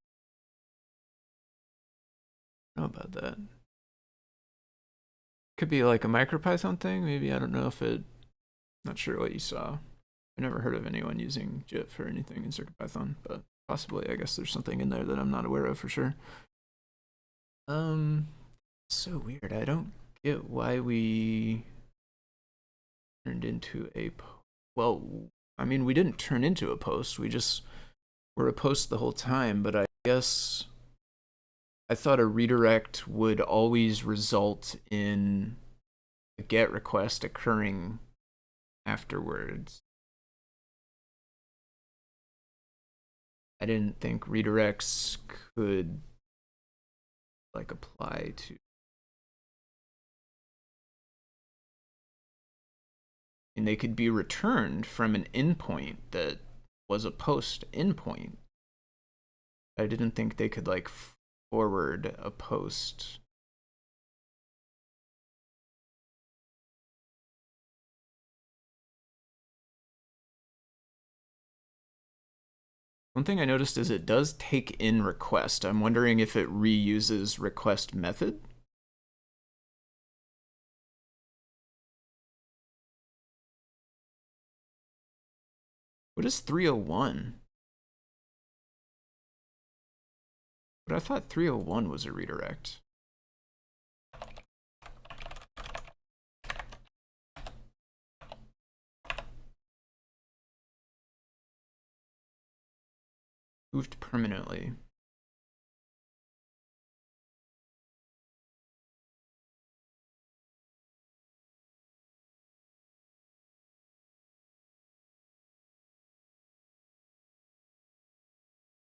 I don't know about that. Could be like a MicroPython thing, maybe. I don't know if it. Not sure what you saw. I've never heard of anyone using JIT for anything in CircuitPython, but possibly. I guess there's something in there that I'm not aware of for sure. So weird. I don't get why we turned into a. Well, I mean, we didn't turn into a post. We just were a post the whole time, but I guess I thought a redirect would always result in a GET request occurring afterwards. I didn't think redirects could like apply to. And they could be returned from an endpoint that was a post endpoint. I didn't think they could like forward a post. One thing I noticed is it does take in request. I'm wondering if it reuses request method. What is 301? But I thought 301 was a redirect. Moved permanently.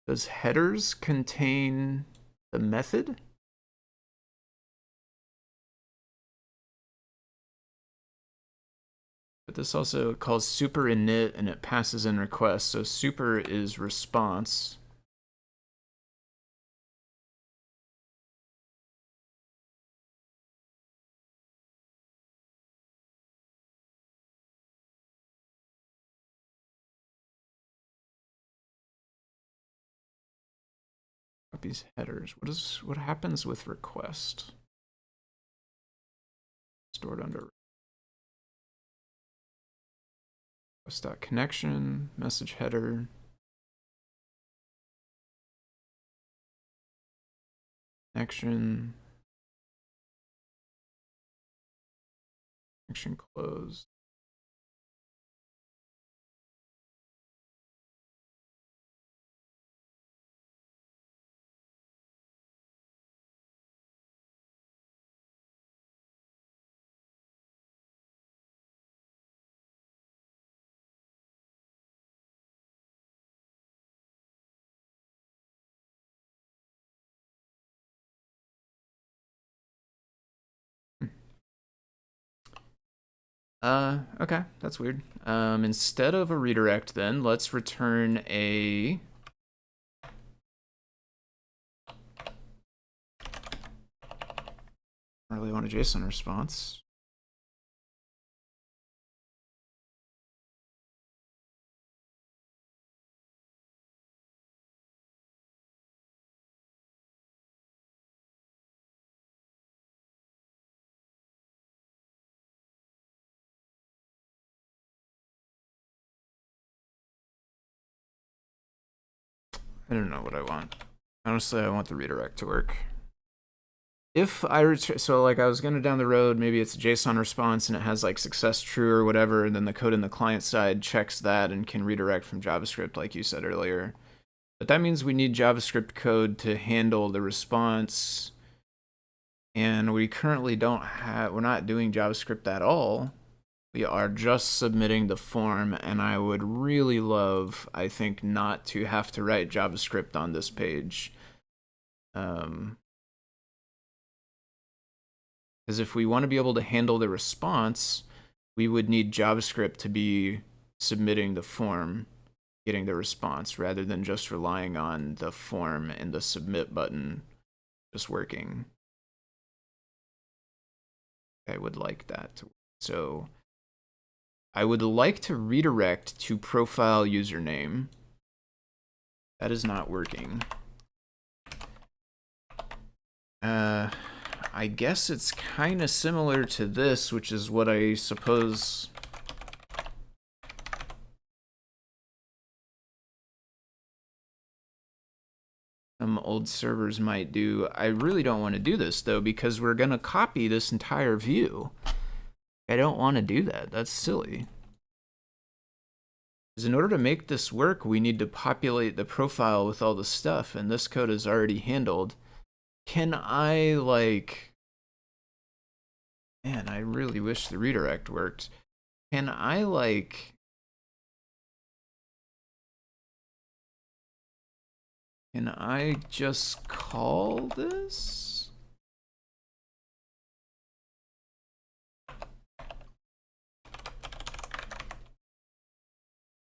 Does headers contain the method? But this also calls super init and it passes in request. So super is response. Copies headers. What happens with request? Stored under request.connection, message header. Connection closed. Okay, that's weird. Instead of a redirect then, let's return a... I really want a JSON response. I don't know what I want. Honestly, I want the redirect to work. If I return, so like I was gonna down the road, maybe it's a JSON response and it has like success true or whatever, and then the code in the client side checks that and can redirect from JavaScript, like you said earlier. But that means we need JavaScript code to handle the response, and we currently don't have. We're not doing JavaScript at all. We are just submitting the form, and I would really love, I think, not to have to write JavaScript on this page. Because if we want to be able to handle the response, we would need JavaScript to be submitting the form, getting the response, rather than just relying on the form and the submit button just working. I would like that to work. So I would like to redirect to profile username. That is not working. I guess it's kind of similar to this, which is what I suppose some old servers might do. I really don't want to do this though, because we're gonna copy this entire view. I don't want to do that. That's silly. Because in order to make this work, we need to populate the profile with all the stuff, and this code is already handled. Can I, like... Man, I really wish the redirect worked. Can I, like... Can I just call this?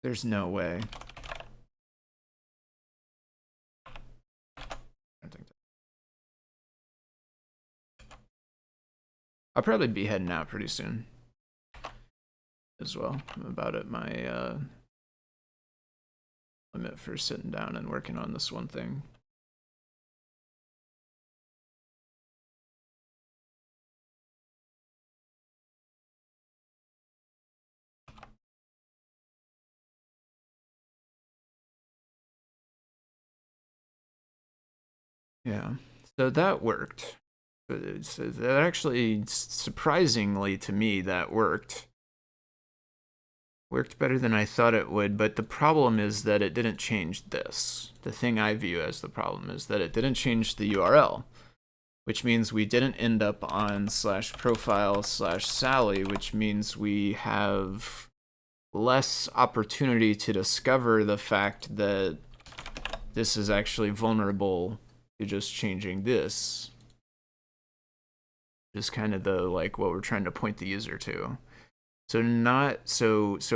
There's no way. I think I'll probably be heading out pretty soon as well. I'm about at my limit for sitting down and working on this one thing. Yeah, so that worked. So that actually, surprisingly to me, that worked. Worked better than I thought it would, but the problem is that it didn't change this. The thing I view as the problem is that it didn't change the URL, which means we didn't end up on /profile/Sally, which means we have less opportunity to discover the fact that this is actually vulnerable to just changing this. Just kind of the, like, what we're trying to point the user to. So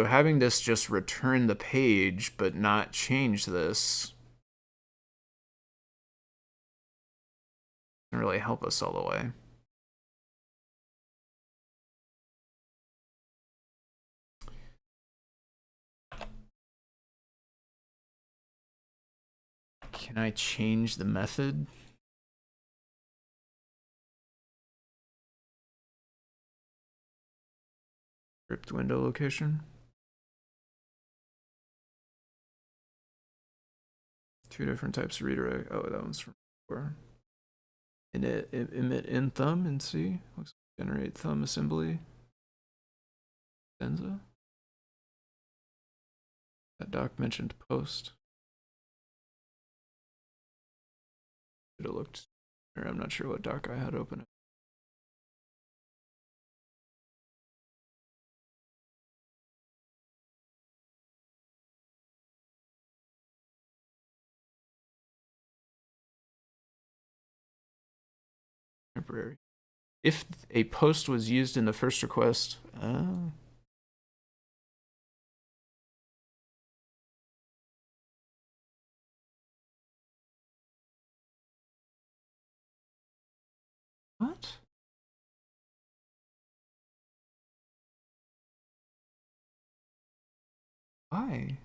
having this just return the page but not change this doesn't really help us all the way. Can I change the method? Script window location? Two different types of redirect. Oh, that one's from before. Emit in thumb and C. Looks like generate thumb assembly. Benza. That doc mentioned post. Should have looked. Or I'm not sure what doc I had open. Temporary. if a post was used in the first request, what? Why?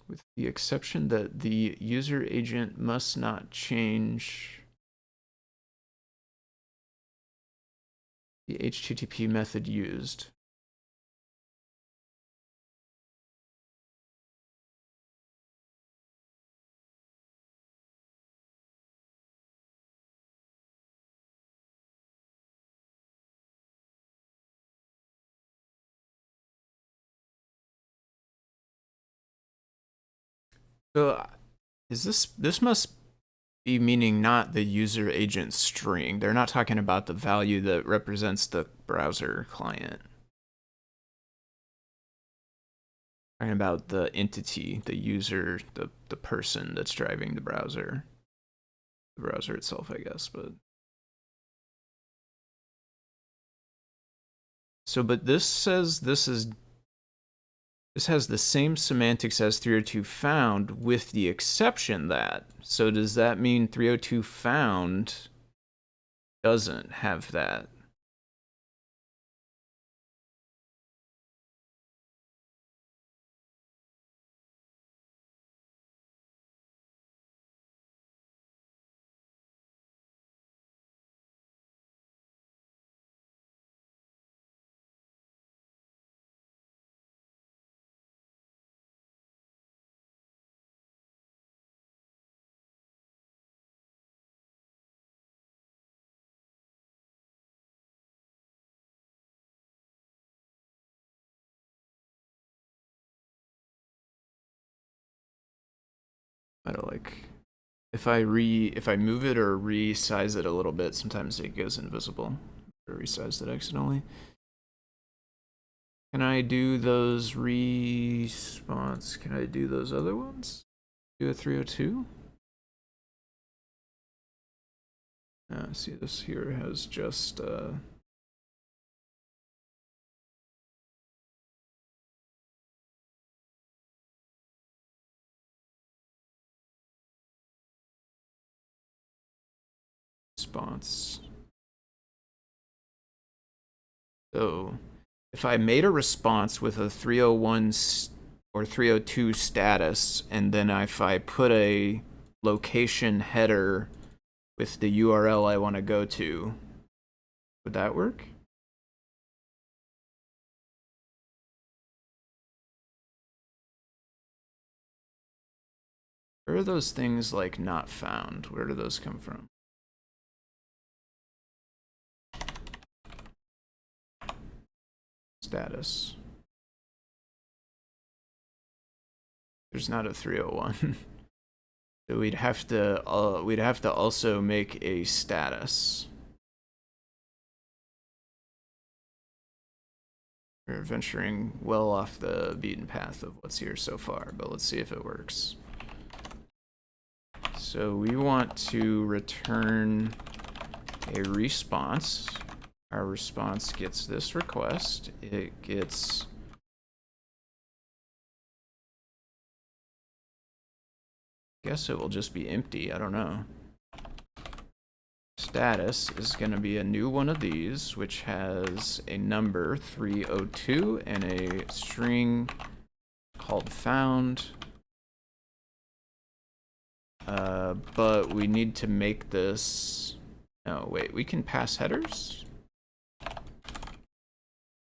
With the exception that the user agent must not change the HTTP method used. So this must be meaning not the user agent string. They're not talking about the value that represents the browser client. Talking about the entity, the user, the person that's driving the browser. The browser itself, I guess, but so but this says this has the same semantics as 302 found with the exception that. So does that mean 302 found doesn't have that? I don't like if I move it or resize it a little bit, sometimes it goes invisible. Or resized it accidentally. Can I do those response? Can I do those other ones? Do a 302? See, this here has just response. So if I made a response with a 301 or 302 status, and then if I put a location header with the URL I want to go to, would that work? Where are those things like not found? Where do those come from? Status. There's not a 301. So we'd have to also make a status. We're venturing well off the beaten path of what's here so far, but let's see if it works. So we want to return a response. Our response gets this request. It gets guess it will just be empty. I don't know. Status is going to be a new one of these, which has a number 302 and a string called found. But we need to make this. No, wait, we can pass headers?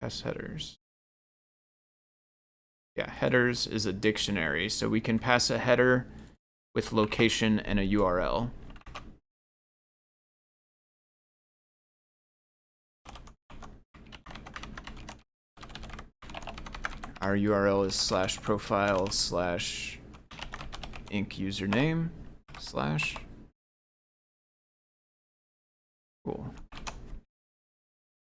Pass headers. Yeah, headers is a dictionary, so we can pass a header with location and a URL. Our URL is /profile/inc username/. Cool.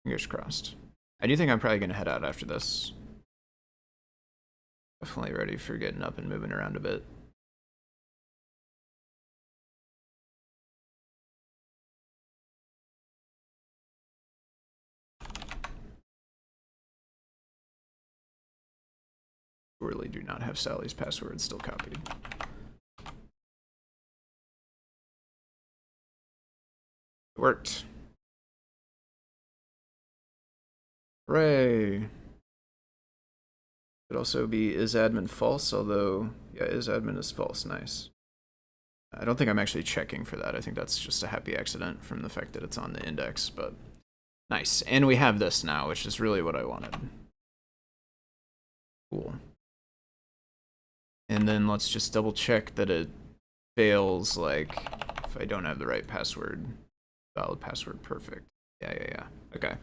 Fingers crossed. I do think I'm probably gonna head out after this. Definitely ready for getting up and moving around a bit. Surely do not have Sally's password still copied. It worked. Hooray! Could also be isAdmin false, although, yeah, isAdmin is false. Nice. I don't think I'm actually checking for that. I think that's just a happy accident from the fact that it's on the index, but nice. And we have this now, which is really what I wanted. Cool. And then let's just double check that it fails, like, if I don't have the right password. Valid password, perfect. Yeah. Okay.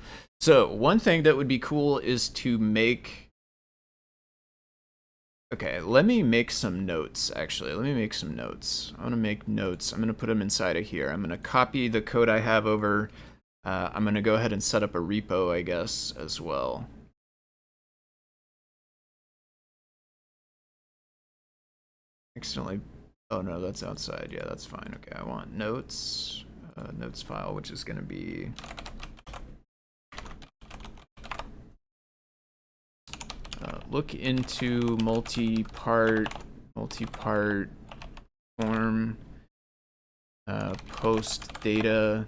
So one thing that would be cool is to make... Okay, let me make some notes, actually. Let me make some notes. I want to make notes. I'm going to put them inside of here. I'm going to copy the code I have over. I'm going to go ahead and set up a repo, I guess, as well. Accidentally... Oh, no, that's outside. Yeah, that's fine. Okay, I want notes. Notes file, which is going to be... look into multi-part form post data.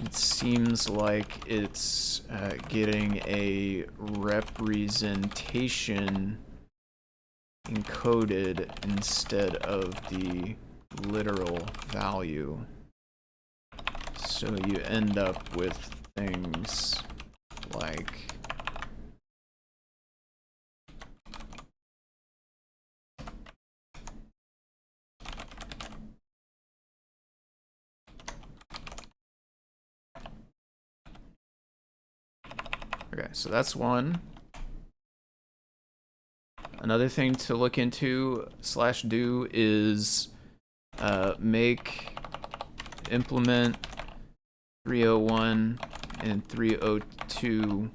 It seems like it's getting a representation encoded instead of the literal value. So you end up with things like okay, so that's one. Another thing to look into /do is implement 301 and 302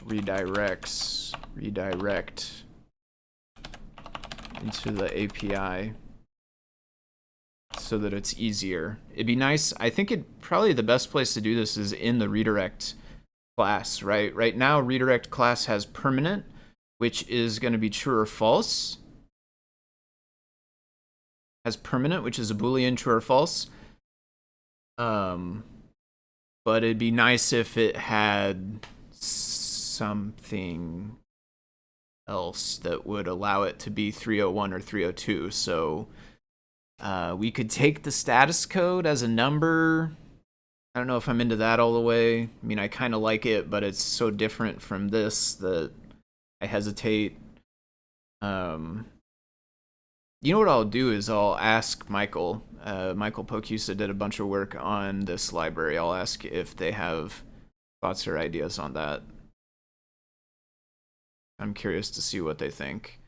redirect into the API so that it's easier. It'd be nice. I think probably the best place to do this is in the redirect class, right? Right now, redirect class has permanent, which is going to be true or false. Has permanent, which is a Boolean, true or false. But it'd be nice if it had something else that would allow it to be 301 or 302. So we could take the status code as a number. I don't know if I'm into that all the way. I mean, I kind of like it, but it's so different from this that I hesitate. You know what I'll do is I'll ask Michael. Michael Pocusa did a bunch of work on this library. I'll ask if they have thoughts or ideas on that. I'm curious to see what they think.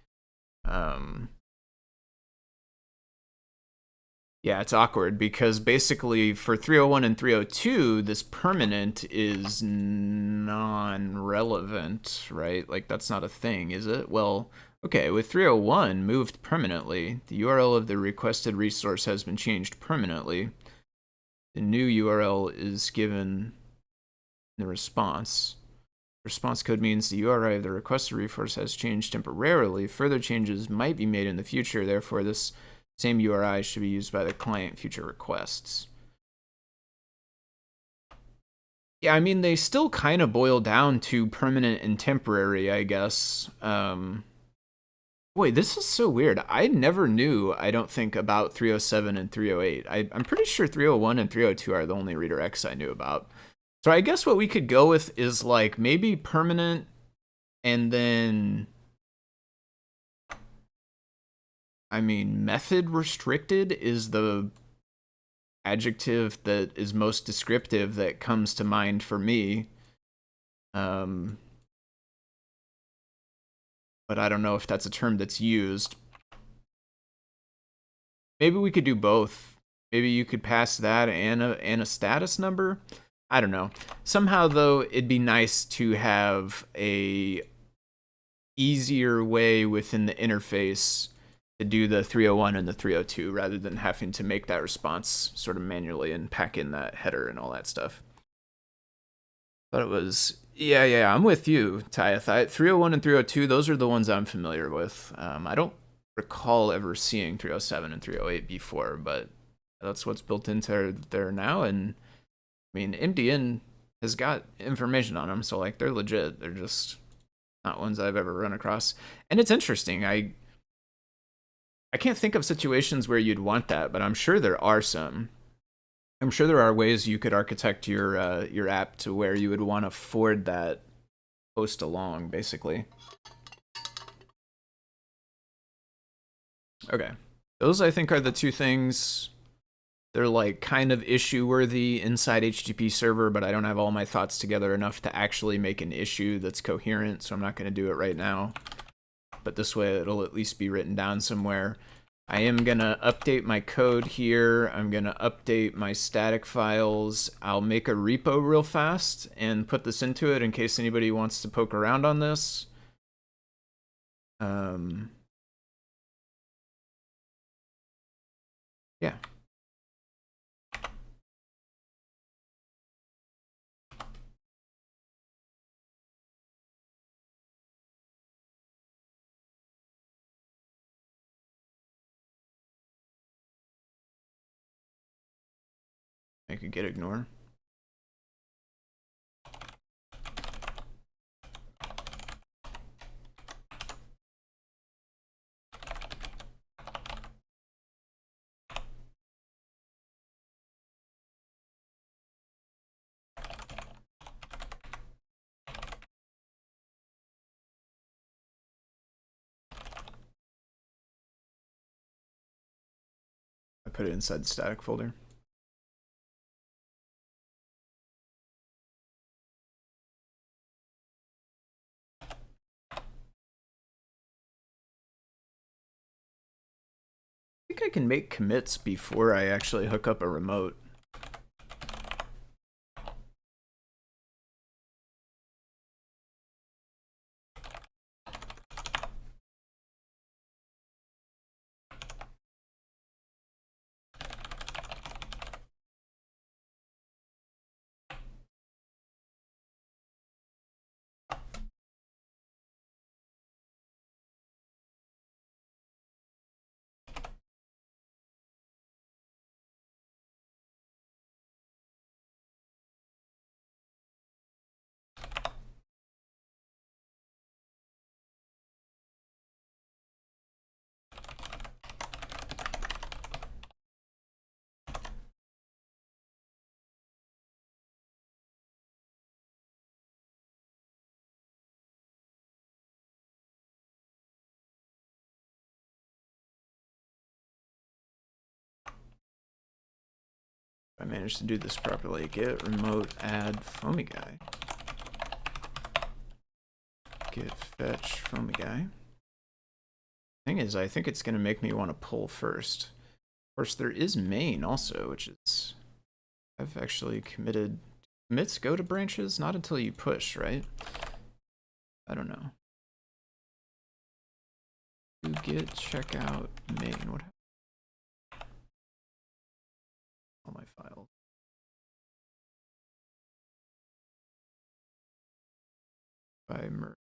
Yeah, it's awkward because basically for 301 and 302, this permanent is non-relevant, right? Like that's not a thing, is it? Well, okay, with 301 moved permanently, the URL of the requested resource has been changed permanently. The new URL is given in the response. Response code means the URI of the requested resource has changed temporarily. Further changes might be made in the future, therefore this same URI should be used by the client future requests. Yeah, I mean, they still kind of boil down to permanent and temporary, I guess. Boy, this is so weird. I never knew, I don't think, about 307 and 308. I'm pretty sure 301 and 302 are the only redirects I knew about. So I guess what we could go with is like maybe permanent and then I mean, method restricted is the adjective that is most descriptive that comes to mind for me. But I don't know if that's a term that's used. Maybe we could do both. Maybe you could pass that and a status number. I don't know. Somehow though, it'd be nice to have a easier way within the interface to do the 301 and the 302 rather than having to make that response sort of manually and pack in that header and all that stuff. But it was, yeah, I'm with you, Tyeth. 301 and 302, those are the ones I'm familiar with. I don't recall ever seeing 307 and 308 before, but that's what's built into there now. And I mean, MDN has got information on them, so like they're legit. They're just not ones I've ever run across. And it's interesting. I can't think of situations where you'd want that, but I'm sure there are some. I'm sure there are ways you could architect your app to where you would want to forward that post along, basically. Okay. Those, I think, are the two things. They're like kind of issue worthy inside HTTP server, but I don't have all my thoughts together enough to actually make an issue that's coherent, so I'm not going to do it right now. But this way it'll at least be written down somewhere. I am going to update my code here. I'm going to update my static files. I'll make a repo real fast and put this into it in case anybody wants to poke around on this. Yeah. I could get ignore. I put it inside the static folder. I think I can make commits before I actually hook up a remote. If I manage to do this properly, get remote add foamy guy. Get fetch foamy guy. Thing is, I think it's going to make me want to pull first. Of course, there is main also, which is I've actually committed. Commits go to branches not until you push, right? I don't know. Do get checkout main. What? All my files. By merge.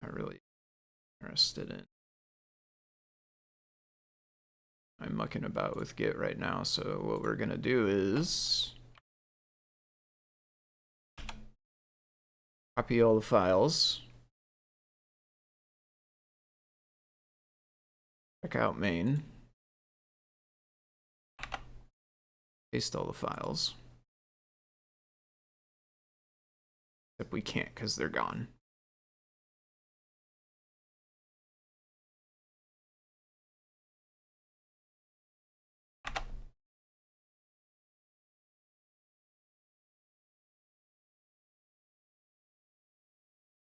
Not really interested in I'm mucking about with Git right now, so what we're gonna do is copy all the files, check out main, paste all the files. Except we can't because they're gone.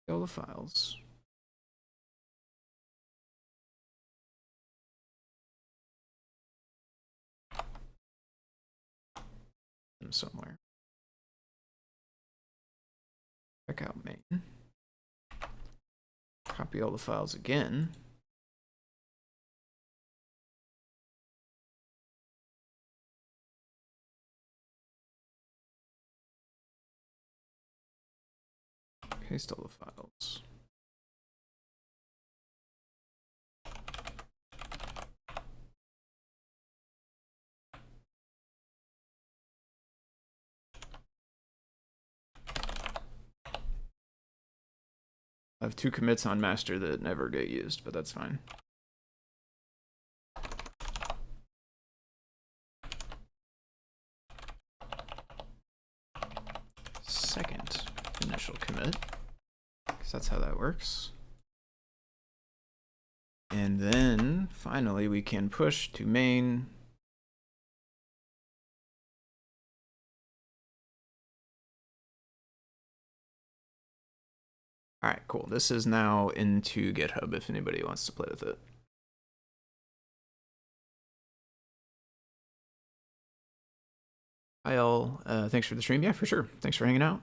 All the files. Them somewhere. Check out main. Copy all the files again. Paste all the files. I have 2 commits on master that never get used, but that's fine. Second initial commit, because that's how that works. And then finally we can push to main. All right, cool. This is now into GitHub if anybody wants to play with it. Hi all, thanks for the stream. Yeah, for sure. Thanks for hanging out.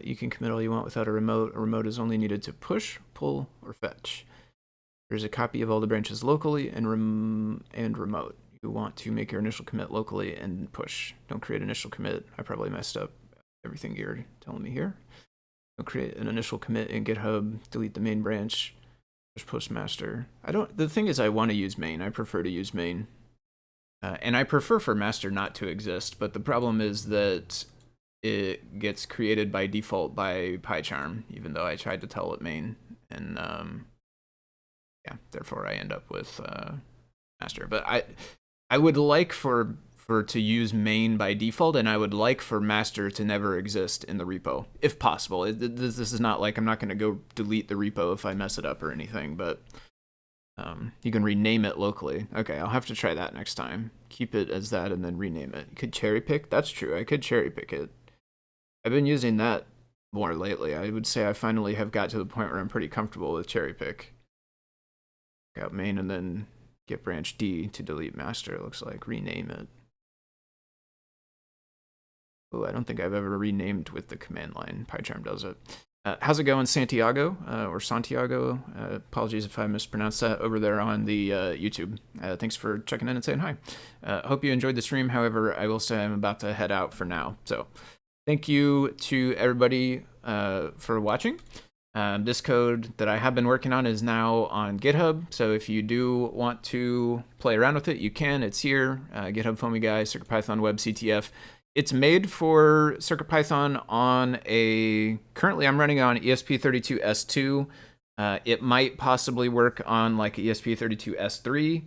You can commit all you want without a remote. A remote is only needed to push, pull, or fetch. There's a copy of all the branches locally and remote. You want to make your initial commit locally and push. Don't create initial commit. I probably messed up everything you're telling me here. Don't create an initial commit in GitHub. Delete the main branch. Push postmaster. The thing is I want to use main. I prefer to use main. And I prefer for master not to exist, but the problem is that it gets created by default by PyCharm, even though I tried to tell it main, and yeah, therefore I end up with master. But I would like for to use main by default, and I would like for master to never exist in the repo, if possible. This is not like I'm not going to go delete the repo if I mess it up or anything, but you can rename it locally. Okay, I'll have to try that next time. Keep it as that and then rename it. You could cherry pick. That's true. I could cherry pick it. I've been using that more lately. I would say I finally have got to the point where I'm pretty comfortable with cherry pick. Check out main and then get branch D to delete master, it looks like. Rename it. Oh, I don't think I've ever renamed with the command line. PyCharm does it. How's it going, Santiago, or Santiago? Apologies if I mispronounced that over there on the YouTube. Thanks for checking in and saying hi. Hope you enjoyed the stream. However, I will say I'm about to head out for now. So thank you to everybody for watching. This code that I have been working on is now on GitHub. So if you do want to play around with it, you can. It's here. GitHub Foamy Guy, CircuitPython Web CTF. It's made for CircuitPython on currently I'm running on ESP32S2. It might possibly work on like ESP32S3.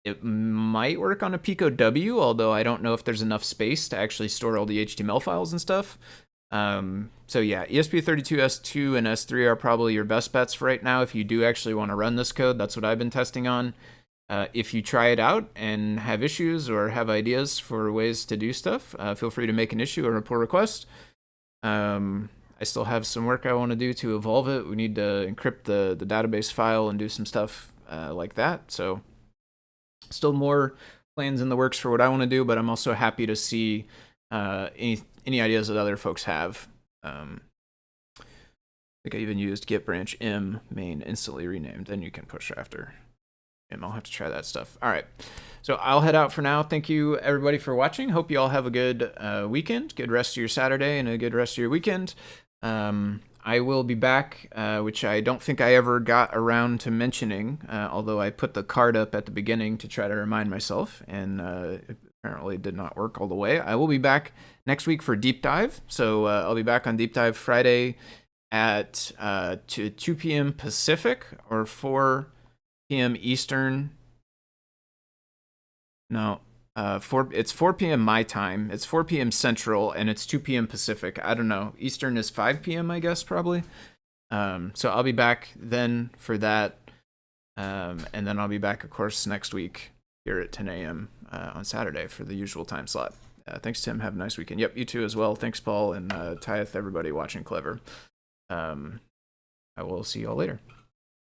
It might work on a Pico W, although I don't know if there's enough space to actually store all the HTML files and stuff. So yeah, ESP32S2 and S3 are probably your best bets for right now if you do actually want to run this code. That's what I've been testing on. If you try it out and have issues or have ideas for ways to do stuff, feel free to make an issue or a pull request. I still have some work I want to do to evolve it. We need to encrypt the database file and do some stuff like that. So still more plans in the works for what I want to do, but I'm also happy to see any ideas that other folks have. I think I even used git branch m main instantly renamed. Then you can push after. And I'll have to try that stuff. All right, so I'll head out for now. Thank you, everybody, for watching. Hope you all have a good weekend, good rest of your Saturday, and a good rest of your weekend. I will be back, which I don't think I ever got around to mentioning, although I put the card up at the beginning to try to remind myself, and it apparently did not work all the way. I will be back next week for Deep Dive, so I'll be back on Deep Dive Friday at 2 p.m. Pacific or 4 p.m. Eastern. No, it's 4 p.m. my time. It's 4 p.m. Central, and it's 2 p.m. Pacific. I don't know. Eastern is 5 p.m. I guess probably. So I'll be back then for that, and then I'll be back, of course, next week here at 10 a.m. On Saturday for the usual time slot. Thanks, Tim. Have a nice weekend. Yep, you too as well. Thanks, Paul, and Tyeth, everybody watching Clever. I will see you all later.